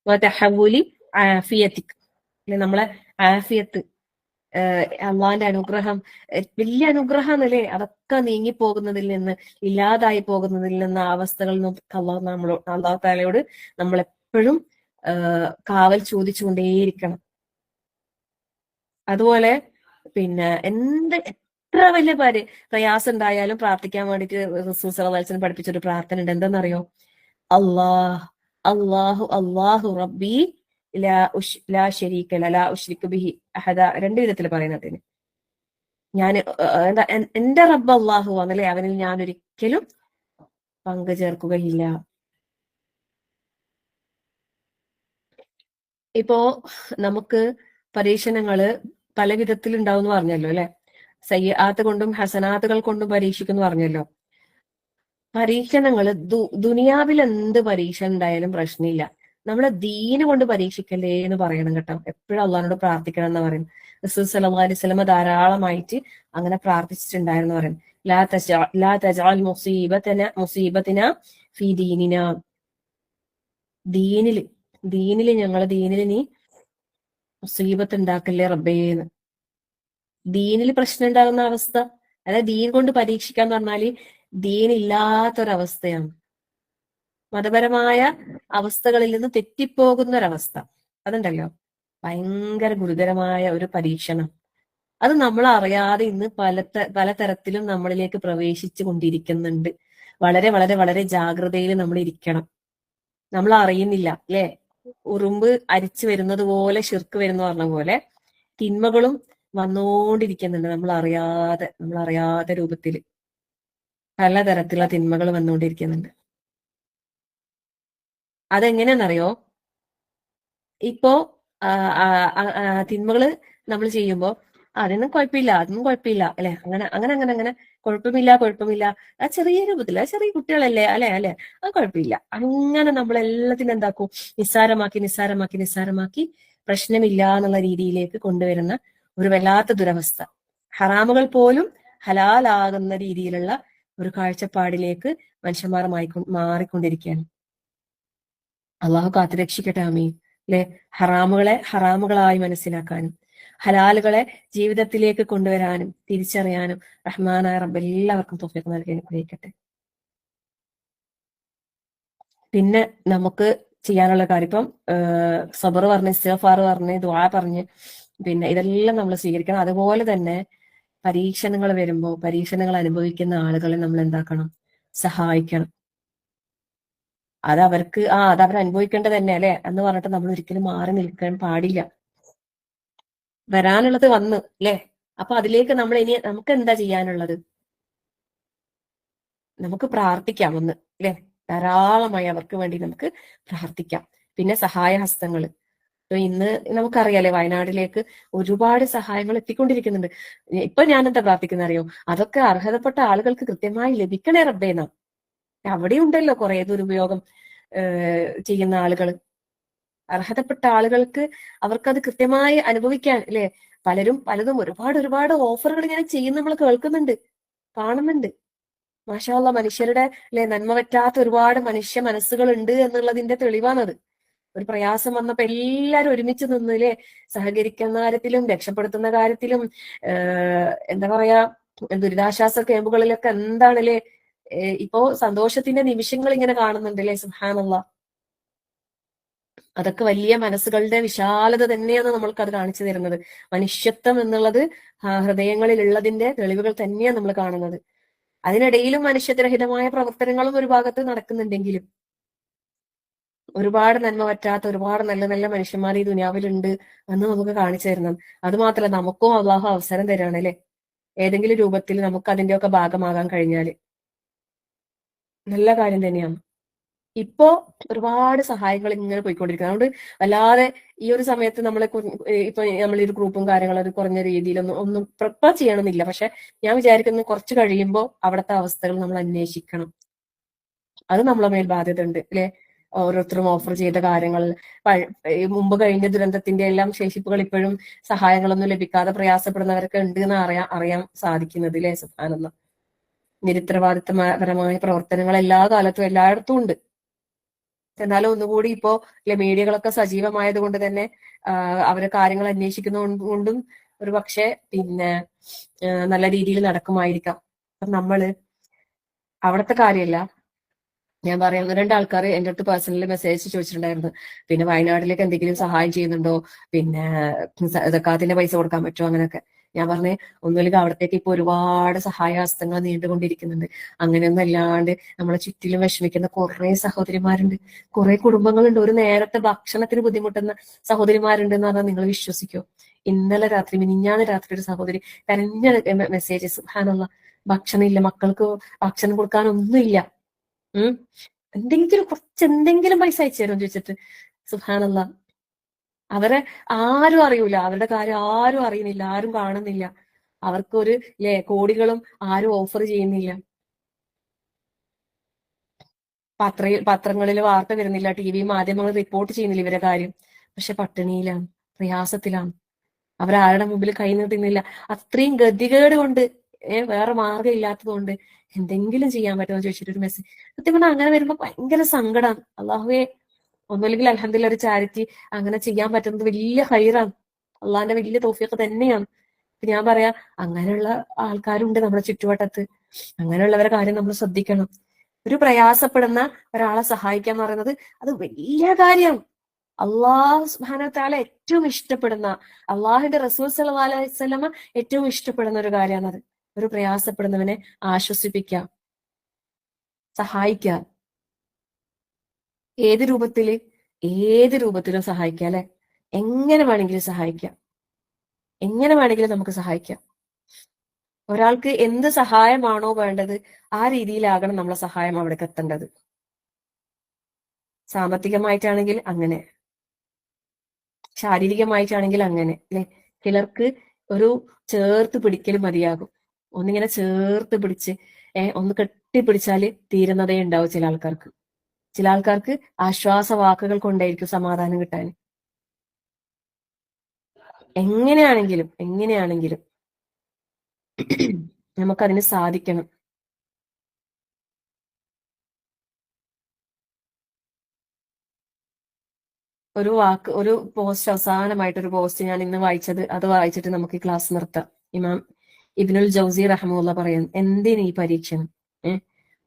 വതഹവുലി ആഫിയതിക്, അല്ലെ? നമ്മളെ ആഫിയത്ത്, അള്ളാന്റെ അനുഗ്രഹം വലിയ അനുഗ്രഹമാണല്ലേ. അതൊക്കെ നീങ്ങിപ്പോകുന്നതിൽ നിന്ന്, ഇല്ലാതായി പോകുന്നതിൽ നിന്ന്, അവസ്ഥകളിൽ നിന്ന് അള്ളാഹു തആലയോട് നമ്മളെപ്പോഴും കാവൽ ചോദിച്ചുകൊണ്ടേയിരിക്കണം. അതുപോലെ പിന്നെ എത്ര വലിയ പ്രയാസം ഉണ്ടായാലും പ്രാർത്ഥിക്കാൻ വേണ്ടിയിട്ട് റസൂൽ സല്ലല്ലാഹു അലൈഹി വസല്ലം പഠിപ്പിച്ചൊരു പ്രാർത്ഥന ഉണ്ട്. എന്താണെന്നറിയോ? അല്ലാഹു റബ്ബി ലാ ശരീക ലാ ഉശ്രികു ബിഹി അഹദ. രണ്ട് വിധത്തിൽ പറയുന്നതിന്. ഞാൻ എന്താ എന്റെ റബ്ബ് അള്ളാഹു ആണല്ലേ, അവനിൽ ഞാൻ ഒരിക്കലും പങ്കു ചേർക്കുകയില്ല. ഇപ്പോ നമുക്ക് പരീക്ഷണങ്ങള് പല വിധത്തിൽ ഉണ്ടാവും എന്ന് പറഞ്ഞല്ലോ അല്ലെ. സയ്യാത്ത് കൊണ്ടും ഹസനാത്തുകൾ കൊണ്ടും പരീക്ഷിക്കുന്നു പറഞ്ഞല്ലോ. പരീക്ഷണങ്ങള് ദുനിയാവിൽ എന്ത് പരീക്ഷണം ഉണ്ടായാലും പ്രശ്നമില്ല, നമ്മളെ ദീന് കൊണ്ട് പരീക്ഷിക്കല്ലേ എന്ന് പറയണം കേട്ടോ. എപ്പോഴും അള്ളാഹിനോട് പ്രാർത്ഥിക്കണം എന്ന് പറയും. റസൂൽ സല്ലല്ലാഹു അലൈഹി വസല്ലം ധാരാളമായിട്ട് അങ്ങനെ പ്രാർത്ഥിച്ചിട്ടുണ്ടായിരുന്നു പറയും. ലാ തജഅൽ മുസീബതന ഫീ ദീനിന. ദീനില് ഞങ്ങളെ ദീനില് നീ മുസീബത്ത് ഉണ്ടാക്കല്ലേ റബ്ബേന്ന്. ദീനിൽ പ്രശ്നം ഉണ്ടാകുന്ന അവസ്ഥ, അതായത് ദീൻ കൊണ്ട് പരീക്ഷിക്കാന്ന് പറഞ്ഞാല് ദീനില്ലാത്തൊരവസ്ഥയാണ്. മതപരമായ അവസ്ഥകളിൽ നിന്ന് തെറ്റിപ്പോകുന്ന ഒരവസ്ഥ, അതുണ്ടല്ലോ, ഭയങ്കര ഗുരുതരമായ ഒരു പരീക്ഷണം. അത് നമ്മൾ അറിയാതെ ഇന്ന് പലതരത്തിലും നമ്മളിലേക്ക് പ്രവേശിച്ചു കൊണ്ടിരിക്കുന്നുണ്ട്. വളരെ വളരെ വളരെ ജാഗ്രതയിൽ നമ്മൾ ഇരിക്കണം. നമ്മൾ അറിയുന്നില്ല അല്ലെ. ഉറുമ്പ് അരിച്ചു വരുന്നത് പോലെ ശിർക്ക് വരുന്ന പറഞ്ഞ പോലെ തിന്മകളും വന്നുകൊണ്ടിരിക്കുന്നുണ്ട്. നമ്മൾ അറിയാത്ത രൂപത്തിൽ പലതരത്തിലുള്ള തിന്മകൾ വന്നുകൊണ്ടിരിക്കുന്നുണ്ട്. അതെങ്ങനെയാണെന്നറിയോ? ഇപ്പോ തിന്മകള് നമ്മൾ ചെയ്യുമ്പോ അതൊന്നും കുഴപ്പമില്ല അല്ലെ, അങ്ങനെ കുഴപ്പമില്ല ആ ചെറിയ രൂപത്തില്, ആ ചെറിയ കുട്ടികളല്ലേ അല്ലെ അത് കുഴപ്പമില്ല, അങ്ങനെ നമ്മൾ എല്ലാത്തിനും എന്താക്കും, നിസ്സാരമാക്കി പ്രശ്നമില്ല എന്നുള്ള രീതിയിലേക്ക് കൊണ്ടുവരുന്ന ഒരു വല്ലാത്ത ദുരവസ്ഥ. ഹറാമുകൾ പോലും ഹലാലാകുന്ന രീതിയിലുള്ള ഒരു കാഴ്ചപ്പാടിലേക്ക് മനുഷ്യന്മാർ മാറിക്കൊണ്ടിരിക്കുകയാണ്. അള്ളാഹു കാത്തുരക്ഷിക്കട്ടെ, ആമീൻ. അല്ലെ, ഹറാമുകളെ ഹറാമുകളായി മനസ്സിലാക്കാനും ഹലാലുകളെ ജീവിതത്തിലേക്ക് കൊണ്ടുവരാനും തിരിച്ചറിയാനും റഹ്മാനായ റബ്ബ് എല്ലാവർക്കും തൗഫീഖ് നൽകി അനുഗ്രഹിക്കട്ടെ. പിന്നെ നമുക്ക് ചെയ്യാനുള്ള കാര്യം ഇപ്പം സബർ പറഞ്ഞ്, ഇസ്തിഗ്ഫാർ പറഞ്ഞ്, ദുആ പറഞ്ഞ്, പിന്നെ ഇതെല്ലാം നമ്മൾ സ്വീകരിക്കണം. അതുപോലെ തന്നെ പരീക്ഷണങ്ങൾ വരുമ്പോൾ പരീക്ഷണങ്ങൾ അനുഭവിക്കുന്ന ആളുകളെ നമ്മൾ എന്താക്കണം, സഹായിക്കണം. അത് അവർ അനുഭവിക്കേണ്ടത് തന്നെ അല്ലെ എന്ന് പറഞ്ഞിട്ട് നമ്മൾ ഒരിക്കലും മാറി നിൽക്കാൻ പാടില്ല. വരാനുള്ളത് വന്നു അല്ലെ. അപ്പൊ അതിലേക്ക് നമ്മൾ ഇനി നമുക്ക് എന്താ ചെയ്യാനുള്ളത്? നമുക്ക് പ്രാർത്ഥിക്കാം ഒന്ന് അല്ലെ, ധാരാളമായി അവർക്ക് വേണ്ടി നമുക്ക് പ്രാർത്ഥിക്കാം. പിന്നെ സഹായ ഹസ്തങ്ങൾ, ഇന്ന് നമുക്കറിയാലേ വയനാട്ടിലേക്ക് ഒരുപാട് സഹായങ്ങൾ എത്തിക്കൊണ്ടിരിക്കുന്നുണ്ട്. ഇപ്പൊ ഞാൻ എന്താ പ്രാർത്ഥിക്കുന്ന അറിയോ? അതൊക്കെ അർഹതപ്പെട്ട ആളുകൾക്ക് കൃത്യമായി ലഭിക്കണേ റബ്ബേന്നാ. അവിടെ ഉണ്ടല്ലോ കുറെ ദുരുപയോഗം ചെയ്യുന്ന ആളുകൾ. അർഹതപ്പെട്ട ആളുകൾക്ക് അവർക്കത് കൃത്യമായി അനുഭവിക്കാൻ അല്ലെ, പലതും ഒരുപാട് ഓഫറുകൾ ഇങ്ങനെ ചെയ്യുന്ന നമ്മൾ കേൾക്കുന്നുണ്ട്, കാണുന്നുണ്ട്. മാഷാ അല്ലാഹ്, മനുഷ്യരുടെ അല്ലെ നന്മ പറ്റാത്ത ഒരുപാട് മനുഷ്യ മനസ്സുകൾ ഉണ്ട് എന്നുള്ളതിന്റെ തെളിവാണത്. ഒരു പ്രയാസം വന്നപ്പോ എല്ലാരും ഒരുമിച്ച് നിന്ന് അല്ലെ, സഹകരിക്കുന്ന കാര്യത്തിലും രക്ഷപ്പെടുത്തുന്ന കാര്യത്തിലും എന്താ പറയാ, ദുരിതാശ്വാസ ക്യാമ്പുകളിലൊക്കെ എന്താണല്ലേ ഇപ്പോ സന്തോഷത്തിന്റെ നിമിഷങ്ങൾ ഇങ്ങനെ കാണുന്നുണ്ട് അല്ലെ. സുബ്ഹാനല്ലാഹ്, അതൊക്കെ വലിയ മനസ്സുകളുടെ വിശാലത തന്നെയാണ് നമ്മൾക്ക് അത് കാണിച്ചു തരുന്നത്. മനുഷ്യത്വം എന്നുള്ളത് ഹൃദയങ്ങളിൽ ഉള്ളതിന്റെ തെളിവുകൾ തന്നെയാണ് നമ്മൾ കാണുന്നത്. അതിനിടയിലും മനുഷ്യരഹിതമായ പ്രവർത്തനങ്ങളും ഒരു ഭാഗത്ത് നടക്കുന്നുണ്ടെങ്കിലും ഒരുപാട് നന്മ പറ്റാത്ത ഒരുപാട് നല്ല നല്ല മനുഷ്യന്മാർ ഈ ദുനിയാവിലുണ്ട് എന്ന് നമുക്ക് കാണിച്ചു തരുന്നത്. അത് മാത്രമല്ല, നമുക്കും അള്ളാഹു അവസരം തരാണ് അല്ലെ, ഏതെങ്കിലും രൂപത്തിൽ നമുക്ക് അതിന്റെയൊക്കെ ഭാഗമാകാൻ കഴിഞ്ഞാല് നല്ല കാര്യം തന്നെയാണ്. ഇപ്പോ ഒരുപാട് സഹായങ്ങൾ ഇങ്ങനെ പോയിക്കൊണ്ടിരിക്കുന്നത്. അതുകൊണ്ട് അല്ലാതെ ഈ ഒരു സമയത്ത് നമ്മളെ ഇപ്പൊ നമ്മളൊരു ഗ്രൂപ്പും കാര്യങ്ങളും കുറഞ്ഞ രീതിയിലൊന്നും പ്രിപ്പയർ ചെയ്യണമെന്നില്ല. പക്ഷെ ഞാൻ വിചാരിക്കുന്നത് കുറച്ച് കഴിയുമ്പോൾ അവിടുത്തെ അവസ്ഥകൾ നമ്മൾ അന്വേഷിക്കണം. അത് നമ്മളെ മേൽ ബാധ്യത ഉണ്ട് അല്ലെ. ഓരോരുത്തരും ഓഫർ ചെയ്ത കാര്യങ്ങൾ, മുമ്പ് കഴിഞ്ഞ ദുരന്തത്തിന്റെ എല്ലാം ശേഷിപ്പുകൾ ഇപ്പോഴും സഹായങ്ങളൊന്നും ലഭിക്കാതെ പ്രയാസപ്പെടുന്നവരൊക്കെ ഉണ്ട് എന്ന് അറിയാൻ സാധിക്കുന്നത് അല്ലെ. സുബ്ഹാനല്ലാഹ്, നിരുത്തരവാദിത്തപരമായ പ്രവർത്തനങ്ങൾ എല്ലാ കാലത്തും എല്ലായിടത്തും ഉണ്ട്. എന്നാലും ഒന്നുകൂടി ഇപ്പോ മീഡിയകളൊക്കെ സജീവമായത് കൊണ്ട് തന്നെ അവരെ കാര്യങ്ങൾ അന്വേഷിക്കുന്നതുകൊണ്ടും ഒരു പക്ഷെ പിന്നെ നല്ല രീതിയിൽ നടക്കുമായിരിക്കാം. അപ്പൊ നമ്മള് അവിടുത്തെ കാര്യമല്ല ഞാൻ പറയാം. 1-2 ആൾക്കാർ എൻ്റെ അടുത്ത് പേഴ്സണലി മെസ്സേജ് ചോദിച്ചിട്ടുണ്ടായിരുന്നു, പിന്നെ വയനാട്ടിലേക്ക് എന്തെങ്കിലും സഹായം ചെയ്യുന്നുണ്ടോ, പിന്നെ സക്കാത്തിന്റെ പൈസ കൊടുക്കാൻ പറ്റുമോ, അങ്ങനെയൊക്കെ. ഞാൻ പറഞ്ഞേ, ഒന്നുമില്ലെങ്കിൽ അവിടത്തേക്ക് ഇപ്പൊ ഒരുപാട് സഹായഹസ്തങ്ങൾ നീണ്ടുകൊണ്ടിരിക്കുന്നുണ്ട്. അങ്ങനെയൊന്നും അല്ലാണ്ട് നമ്മളെ ചുറ്റിലും വിഷമിക്കുന്ന കുറെ സഹോദരിമാരുണ്ട്, കുറെ കുടുംബങ്ങളുണ്ട്. ഒരു നേരത്തെ ഭക്ഷണത്തിന് ബുദ്ധിമുട്ടുന്ന സഹോദരിമാരുണ്ട് എന്ന് പറഞ്ഞാൽ നിങ്ങൾ വിശ്വസിക്കോ? ഇന്നലെ രാത്രി മിനിഞ്ഞാന്ന് രാത്രി ഒരു സഹോദരി കരഞ്ഞ മെസ്സേജ്, സുബ്ഹാനല്ലാഹ്, ഭക്ഷണം ഇല്ല, മക്കൾക്ക് ഭക്ഷണം കൊടുക്കാനൊന്നുമില്ല, എന്തെങ്കിലും എന്തെങ്കിലും പൈസ അയച്ചു തരുമെന്ന് ചോദിച്ചിട്ട്. സുബ്ഹാനല്ലാഹ്, അവരെ ആരും അറിയൂല, അവരുടെ കാര്യം ആരും അറിയുന്നില്ല, ആരും കാണുന്നില്ല, അവർക്കൊരു കോടികളും ആരും ഓഫർ ചെയ്യുന്നില്ല, പത്രങ്ങളിൽ വാർത്ത വരുന്നില്ല, TV മാധ്യമങ്ങൾ റിപ്പോർട്ട് ചെയ്യുന്നില്ല ഇവരെ കാര്യം. പക്ഷെ പട്ടിണിയിലാണ്, പ്രയാസത്തിലാണ്, അവരാരുടെ മുമ്പിൽ കൈ നീട്ടുന്നില്ല. അത്രയും ഗതികേട് കൊണ്ട്, വേറെ മാർഗം ഇല്ലാത്തത് കൊണ്ട് എന്തെങ്കിലും ചെയ്യാൻ പറ്റുമോ ചോദിച്ചിട്ട് ഒരു മെസ്സേജ്. സത്യം പറഞ്ഞാൽ അങ്ങനെ വരുമ്പോ ഭയങ്കര സങ്കടമാണ്. അള്ളാഹുവെ, ഒന്നുമില്ലെങ്കിൽ അൽഹംദുലില്ലാ ഒരു ചാരിറ്റി അങ്ങനെ ചെയ്യാൻ പറ്റുന്നത് വലിയ ഹൈറാണ്, അള്ളാഹിന്റെ വലിയ തൗഫീഖ് തന്നെയാണ്. ഞാൻ പറയാ, അങ്ങനെയുള്ള ആൾക്കാരുണ്ട് നമ്മുടെ ചുറ്റുവട്ടത്ത്. അങ്ങനെയുള്ളവരെ കാര്യം നമ്മൾ ശ്രദ്ധിക്കണം. ഒരു പ്രയാസപ്പെടുന്ന ഒരാളെ സഹായിക്കുക എന്ന് പറയുന്നത് അത് വലിയ കാര്യം. അള്ളാഹു സുബ്ഹാനഹു വ തആല ഏറ്റവും ഇഷ്ടപ്പെടുന്ന, അള്ളാഹുവിന്റെ റസൂൽ സല്ലല്ലാഹു അലൈഹി വസല്ലമ ഏറ്റവും ഇഷ്ടപ്പെടുന്ന ഒരു കാര്യമാണത്. ഒരു പ്രയാസപ്പെടുന്നവനെ ആശ്വസിപ്പിക്കുക, സഹായിക്കുക. ഏത് രൂപത്തിലും സഹായിക്കുക, അല്ലെ? എങ്ങനെ വേണമെങ്കിലും സഹായിക്കാം, എങ്ങനെ വേണമെങ്കിലും നമുക്ക് സഹായിക്കാം. ഒരാൾക്ക് എന്ത് സഹായമാണോ വേണ്ടത് ആ രീതിയിലാകണം നമ്മളെ സഹായം അവിടേക്ക് എത്തേണ്ടത്. സാമ്പത്തികമായിട്ടാണെങ്കിൽ അങ്ങനെ, ശാരീരികമായിട്ടാണെങ്കിൽ അങ്ങനെ, അല്ലെ? ചിലർക്ക് ഒരു ചേർത്ത് പിടിക്കൽ മതിയാകും. ഒന്നിങ്ങനെ ചേർത്ത് പിടിച്ച് ഒന്ന് കെട്ടിപ്പിടിച്ചാല് തീരുന്നതേ ഉണ്ടാവും ചില ആൾക്കാർക്ക്. ചില ആൾക്കാർക്ക് ആശ്വാസ വാക്കുകൾ കൊണ്ടായിരിക്കും സമാധാനം കിട്ടാൻ. എങ്ങനെയാണെങ്കിലും നമുക്കതിന് സാധിക്കണം. ഒരു പോസ്റ്റ്, അവസാനമായിട്ടൊരു പോസ്റ്റ് ഞാൻ ഇന്ന് വായിച്ചത്, അത് വായിച്ചിട്ട് നമുക്ക് ഈ ക്ലാസ് നിർത്താം. ഇമാം ഇബ്നുൽ ജൗസി റഹ്മത്തുള്ളാഹി പറയാൻ, എന്തിന് ഈ പരീക്ഷണം?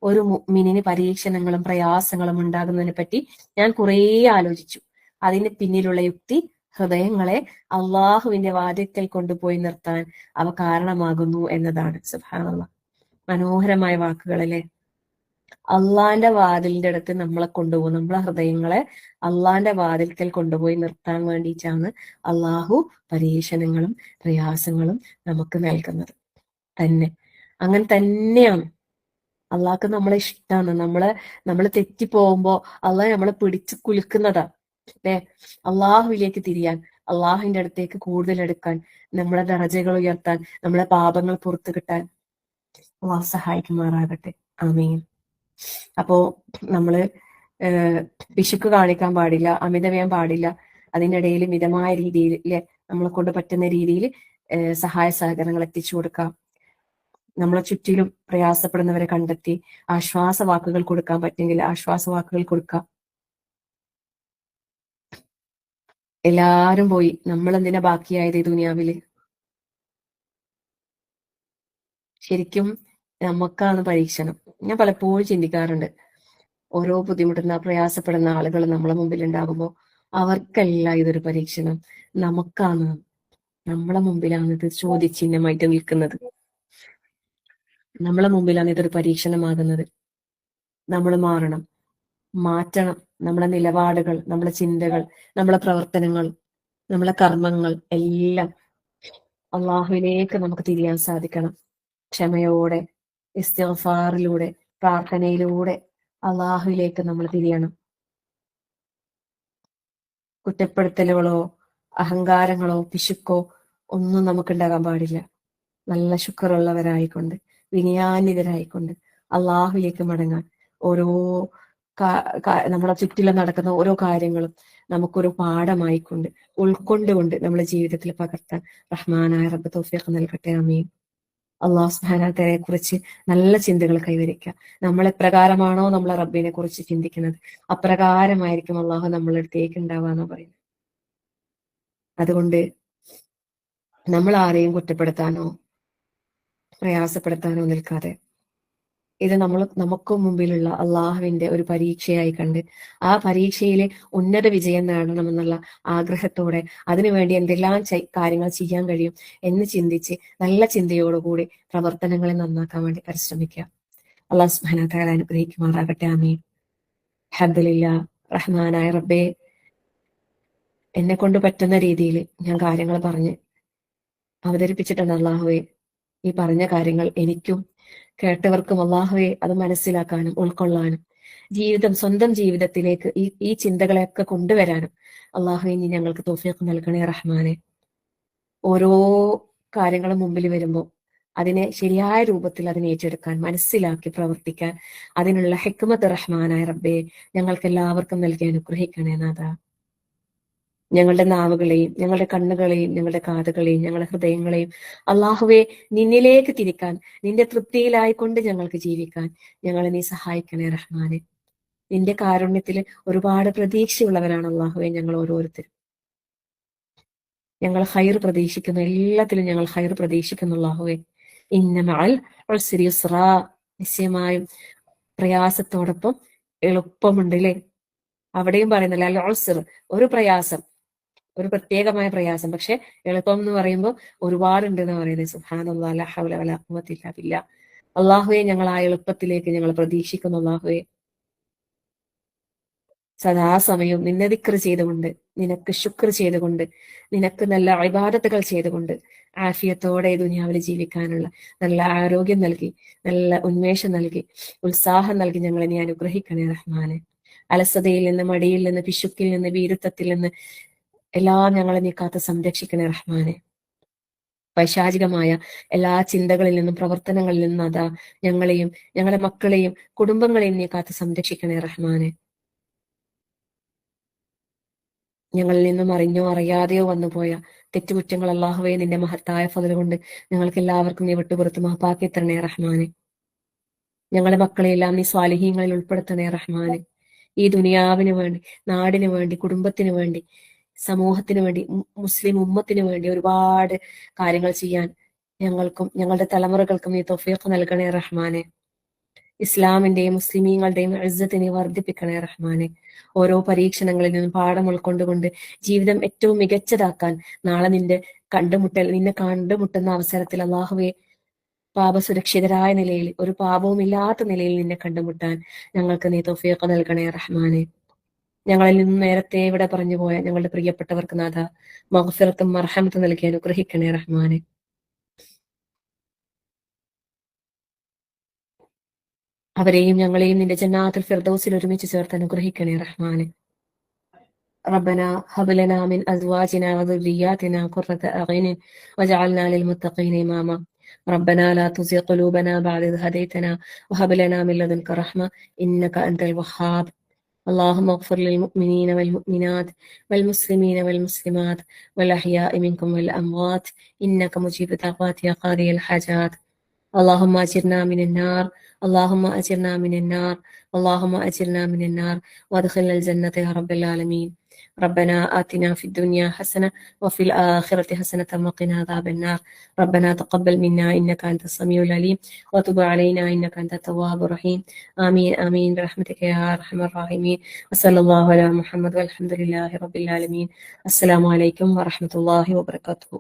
ഒരു മുഅ്മിനിന് പരീക്ഷണങ്ങളും പ്രയാസങ്ങളും ഉണ്ടാകുന്നതിനെ പറ്റി ഞാൻ കുറേ ആലോചിച്ചു. അതിന് പിന്നിലുള്ള യുക്തി ഹൃദയങ്ങളെ അള്ളാഹുവിന്റെ വാതിൽക്കൽ കൊണ്ടുപോയി നിർത്താൻ അവ കാരണമാകുന്നു എന്നതാണ്. സുബ്ഹാനല്ലാഹ്, മനോഹരമായ വാക്കുകളല്ലേ? അള്ളാന്റെ വാതിലിന്റെ അടുത്ത് നമ്മളെ കൊണ്ടുപോകും, നമ്മളെ ഹൃദയങ്ങളെ അള്ളാന്റെ വാതിൽക്കൽ കൊണ്ടുപോയി നിർത്താൻ വേണ്ടിയിട്ടാണ് അള്ളാഹു പരീക്ഷണങ്ങളും പ്രയാസങ്ങളും നമുക്ക് നൽകുന്നത്. അങ്ങനെ തന്നെയാണ്. അള്ളാഹ്ക്ക് നമ്മളെ ഇഷ്ടമാണ്. നമ്മൾ തെറ്റിപ്പോകുമ്പോ അള്ളാഹ് നമ്മളെ പിടിച്ചു കുലുക്കുന്നതാ, അല്ലെ? അള്ളാഹുവിലേക്ക് തിരിയാൻ, അള്ളാഹുവിന്റെ അടുത്തേക്ക് കൂടുതൽ എടുക്കാൻ, നമ്മളെ ദറജകൾ ഉയർത്താൻ, നമ്മളെ പാപങ്ങൾ പുറത്തു കിട്ടാൻ അള്ളാഹു സഹായിക്കുമാറാകട്ടെ. ആമീൻ. അപ്പോ നമ്മള് പിശുക്ക് കാണിക്കാൻ പാടില്ല, അമിതവ്യയം പാടില്ല. അതിനിടയിൽ മിതമായ രീതിയിൽ, നമ്മളെ കൊണ്ട് പറ്റുന്ന രീതിയിൽ സഹായ സഹകരണങ്ങൾ എത്തിച്ചു കൊടുക്കാം. നമ്മളെ ചുറ്റിലും പ്രയാസപ്പെടുന്നവരെ കണ്ടെത്തി ആശ്വാസ വാക്കുകൾ കൊടുക്കാൻ പറ്റുമെങ്കിൽ ആശ്വാസ വാക്കുകൾ കൊടുക്കാം. എല്ലാരും പോയി, നമ്മൾ എന്തിനാ ബാക്കിയായത് ഈ ദുനിയാവില്? ശരിക്കും നമുക്കാണ് പരീക്ഷണം. ഞാൻ പലപ്പോഴും ചിന്തിക്കാറുണ്ട്, ഓരോ ബുദ്ധിമുട്ടുന്ന പ്രയാസപ്പെടുന്ന ആളുകൾ നമ്മളെ മുമ്പിൽ ഉണ്ടാകുമ്പോൾ അവർക്കല്ല ഇതൊരു പരീക്ഷണം, നമുക്കാണ്. നമ്മളെ മുമ്പിലാണ് ഇത് ചോദ്യചിഹ്നമായിട്ട് നിൽക്കുന്നത്. നമ്മളെ മുമ്പിലാണ് ഇതൊരു പരീക്ഷണമാകുന്നത്. നമ്മൾ മാറ്റണം നമ്മളെ നിലപാടുകൾ, നമ്മളെ ചിന്തകൾ, നമ്മളെ പ്രവർത്തനങ്ങൾ, നമ്മളെ കർമ്മങ്ങൾ എല്ലാം അള്ളാഹുവിലേക്ക് നമുക്ക് തിരിയാൻ സാധിക്കണം. ക്ഷമയോടെ, ഇസ്തിഗ്ഫാറിലൂടെ, പ്രാർത്ഥനയിലൂടെ അള്ളാഹുവിലേക്ക് നമ്മൾ തിരിയണം. കുറ്റപ്പെടുത്തലുകളോ അഹങ്കാരങ്ങളോ പിശുക്കോ ഒന്നും നമുക്കുണ്ടാകാൻ പാടില്ല. നല്ല ശുക്റുള്ളവരായിക്കൊണ്ട്, വിനയാന്വിതരായിക്കൊണ്ട് അള്ളാഹുവിലേക്ക് മടങ്ങാൻ, ഓരോ നമ്മുടെ ചുറ്റിലും നടക്കുന്ന ഓരോ കാര്യങ്ങളും നമുക്കൊരു പാഠമായിക്കൊണ്ട് ഉൾക്കൊണ്ടുകൊണ്ട് നമ്മുടെ ജീവിതത്തിൽ പകർത്താൻ റഹ്മാനായ റബ്ബ് തൗഫീഖ് നൽകട്ടെ. ആമീൻ. അള്ളാഹു സുബ്ഹാനഹു വ തആലയെ കുറിച്ച് നല്ല ചിന്തകൾ കൈവരിക്കുക. നമ്മൾ എപ്രകാരമാണോ നമ്മളെ റബ്ബിനെ കുറിച്ച് ചിന്തിക്കുന്നത് അപ്രകാരമായിരിക്കും അള്ളാഹു നമ്മളുടെ അടുത്തേക്ക് ഉണ്ടാവാന്ന് പറയുന്നത്. അതുകൊണ്ട് നമ്മൾ ആരെയും കുറ്റപ്പെടുത്താനോ പ്രയാസപ്പെടുത്താനോ നിൽക്കാതെ, ഇത് നമുക്ക് മുമ്പിലുള്ള അള്ളാഹുവിന്റെ ഒരു പരീക്ഷയായി കണ്ട് ആ പരീക്ഷയിലെ ഉന്നത വിജയം നേടണമെന്നുള്ള ആഗ്രഹത്തോടെ അതിനുവേണ്ടി എന്തെല്ലാം കാര്യങ്ങൾ ചെയ്യാൻ കഴിയും എന്ന് ചിന്തിച്ച് നല്ല ചിന്തയോടുകൂടി പ്രവർത്തനങ്ങളെ നന്നാക്കാൻ വേണ്ടി പരിശ്രമിക്കുക. അള്ളാഹു സുബ്ഹാനഹു വ തആല അനുഗ്രഹിക്കുമാറാകട്ടെ. ആമീൻ. അൽഹംദുലില്ലാഹ്. റഹ്മാനായ റബ്ബേ, എന്നെ കൊണ്ട് പറ്റുന്ന രീതിയിൽ ഞാൻ കാര്യങ്ങൾ പറഞ്ഞ് അവതരിപ്പിച്ചിട്ടുണ്ട്. അള്ളാഹുവെ, ഈ പറഞ്ഞ കാര്യങ്ങൾ എനിക്കും കേട്ടവർക്കും അള്ളാഹുവെ അത് മനസ്സിലാക്കാനും ഉൾക്കൊള്ളാനും സ്വന്തം ജീവിതത്തിലേക്ക് ഈ ചിന്തകളെയൊക്കെ കൊണ്ടുവരാനും അള്ളാഹുവെ നീ ഞങ്ങൾക്ക് തൗഫീഖ് നൽകണേ റഹ്മാനെ. ഓരോ കാര്യങ്ങളും മുമ്പിൽ വരുമ്പോൾ അതിനെ ശരിയായ രൂപത്തിൽ അതിനെ ഏറ്റെടുക്കാൻ, മനസ്സിലാക്കി പ്രവർത്തിക്കാൻ അതിനുള്ള ഹിക്മത്ത് റഹ്മാനായ റബ്ബേ ഞങ്ങൾക്ക് എല്ലാവർക്കും നൽകി അനുഗ്രഹിക്കണേ നാഥ. ഞങ്ങളുടെ നാവുകളെയും ഞങ്ങളുടെ കണ്ണുകളെയും ഞങ്ങളുടെ കാതുകളെയും ഞങ്ങളുടെ ഹൃദയങ്ങളെയും അള്ളാഹുവെ നിന്നിലേക്ക് തിരിക്കാൻ, നിന്റെ തൃപ്തിയിലായിക്കൊണ്ട് ഞങ്ങൾക്ക് ജീവിക്കാൻ ഞങ്ങളെ നീ സഹായിക്കണേ റഹ്മാനെ. നിന്റെ കാരുണ്യത്തിൽ ഒരുപാട് പ്രതീക്ഷയുള്ളവരാണ് അള്ളാഹുവെ ഞങ്ങൾ ഓരോരുത്തരും. ഞങ്ങൾ ഹൈർ പ്രതീക്ഷിക്കുന്നു, എല്ലാത്തിലും ഞങ്ങൾ ഹൈർ പ്രതീക്ഷിക്കുന്നു അല്ലാഹുവേ. ഇന്നമഅൽ ഉസ്രി യുസ്റാ, നിശ്ചയമായും പ്രയാസത്തോടൊപ്പം എളുപ്പമുണ്ട് അല്ലേ? അവിടെയും പറയുന്നില്ല അൽ ഉസ്ർ, ഒരു പ്രയാസം, ഒരു പ്രത്യേകമായ പ്രയാസം, പക്ഷെ എളുപ്പം എന്ന് പറയുമ്പോൾ ഒരുപാടുണ്ട് എന്ന് പറയുന്നത്. സുബ്ഹാനല്ലാഹ്, ലാ ഹൗല വലാ ഖുവത ഇല്ലാ ബില്ലാ. അള്ളാഹുവെ ഞങ്ങൾ ആ എളുപ്പത്തിലേക്ക് ഞങ്ങൾ പ്രതീക്ഷിക്കുന്നു അള്ളാഹുവെ. സദാസമയവും നിന്നെ ദിക്ർ ചെയ്തുകൊണ്ട്, നിനക്ക് ശുക്ർ ചെയ്തുകൊണ്ട്, നിനക്ക് നല്ല ഇബാദത്തുകൾ ചെയ്തുകൊണ്ട് ആഫിയത്തോടെ ദുനിയാവിൽ ജീവിക്കാനുള്ള നല്ല ആരോഗ്യം നൽകി, നല്ല ഉന്മേഷം നൽകി, ഉത്സാഹം നൽകി ഞങ്ങളെ നീ അനുഗ്രഹിക്കണേ റഹ്മാനെ. അലസതയിൽ നിന്ന്, മടിയിൽ നിന്ന്, പിശുക്കിൽ നിന്ന്, വീരുത്തത്തിൽ നിന്ന് എല്ലാം ഞങ്ങളെ നീ കാത്ത് സംരക്ഷിക്കണേ റഹ്മാനെ. പൈശാചികമായ എല്ലാ ചിന്തകളിൽ നിന്നും പ്രവർത്തനങ്ങളിൽ നിന്നും അതാ ഞങ്ങളെയും ഞങ്ങളുടെ മക്കളെയും കുടുംബങ്ങളെയും നീ കാത്ത് സംരക്ഷിക്കണേ റഹ്മാനെ. ഞങ്ങളിൽ നിന്നും അറിഞ്ഞോ അറിയാതെയോ വന്നുപോയ തെറ്റുകുറ്റങ്ങൾ അല്ലാഹുവേ നിന്റെ മഹത്തായ ഫضل കൊണ്ട് ഞങ്ങൾക്ക് എല്ലാവർക്കും നീ വിട്ടുപുറത്ത് മാപ്പാക്കി തരണേ റഹ്മാനെ. ഞങ്ങളുടെ മക്കളെയെല്ലാം നീ സ്വാലിഹീങ്ങളിൽ ഉൾപ്പെടുത്തണേ റഹ്മാനെ. ഈ ദുനിയാവിന് വേണ്ടി, നാടിന് വേണ്ടി, കുടുംബത്തിന് വേണ്ടി, സമൂഹത്തിന് വേണ്ടി, മുസ്ലിം ഉമ്മത്തിന് വേണ്ടി ഒരുപാട് കാര്യങ്ങൾ ചെയ്യാൻ ഞങ്ങൾക്കും ഞങ്ങളുടെ തലമുറകൾക്കും നീ തൗഫീഖ് നൽകണേ റഹ്മാനെ. ഇസ്ലാമിന്റെയും മുസ്ലിമീങ്ങളുടെയും ഇസ്സത്തിനെ വർദ്ധിപ്പിക്കണേ റഹ്മാനെ. ഓരോ പരീക്ഷണങ്ങളിൽ നിന്നും പാഠം ഉൾക്കൊണ്ടുകൊണ്ട് ജീവിതം ഏറ്റവും മികച്ചതാക്കാൻ നാളെ നിന്നെ കണ്ടുമുട്ടുന്ന അവസരത്തിൽ അല്ലാഹുവേ പാപസുരക്ഷിതരായ നിലയിൽ, ഒരു പാപവും ഇല്ലാത്ത നിലയിൽ നിന്നെ കണ്ടുമുട്ടാൻ ഞങ്ങൾക്ക് നീ തൗഫീഖ് നൽകണേ റഹ്മാനെ. ഞങ്ങളിൽ നിന്നും നേരത്തെ ഇവിടെ പറഞ്ഞു പോയ ഞങ്ങളുടെ പ്രിയപ്പെട്ടവർക്ക് നാഥ മഗ്ഫിറത്തും മർഹമത്തും നൽകി അനുഗ്രഹിക്കണേ റഹ്മാനെ. അവരെയും ഞങ്ങളെയും നിന്റെ ജന്നാത്തുൽ ഫിർദൗസിൽ ഒരുമിച്ച് ചേർത്ത് അനുഗ്രഹിക്കണേ റഹ്മാനെ. ربنا هب لنا من أزواجنا وذرياتنا قرة أعين واجعلنا للمتقين إماما. ربنا لا تزغ قلوبنا بعد إذ هديتنا وهب لنا من لدنك رحمة إنك أنت الوهاب. اللهم اغفر للمؤمنين والمؤمنات والمسلمين والمسلمات والأحياء منكم والأموات إنك مجيب الدعوات يا قاضي الحاجات. اللهم أجرنا من النار، اللهم أجرنا من النار، اللهم أجرنا من النار وادخلنا الجنة يا رب العالمين. ربنا آتنا في الدنيا حسنة وفي الآخرة حسنة وقنا عذاب النار. ربنا تقبل منا إنك أنت السميع العليم وتب علينا إنك أنت التواب الرحيم. آمين آمين برحمتك يا أرحم الراحمين. وصلى الله على محمد والحمد لله رب العالمين. السلام عليكم ورحمة الله وبركاته.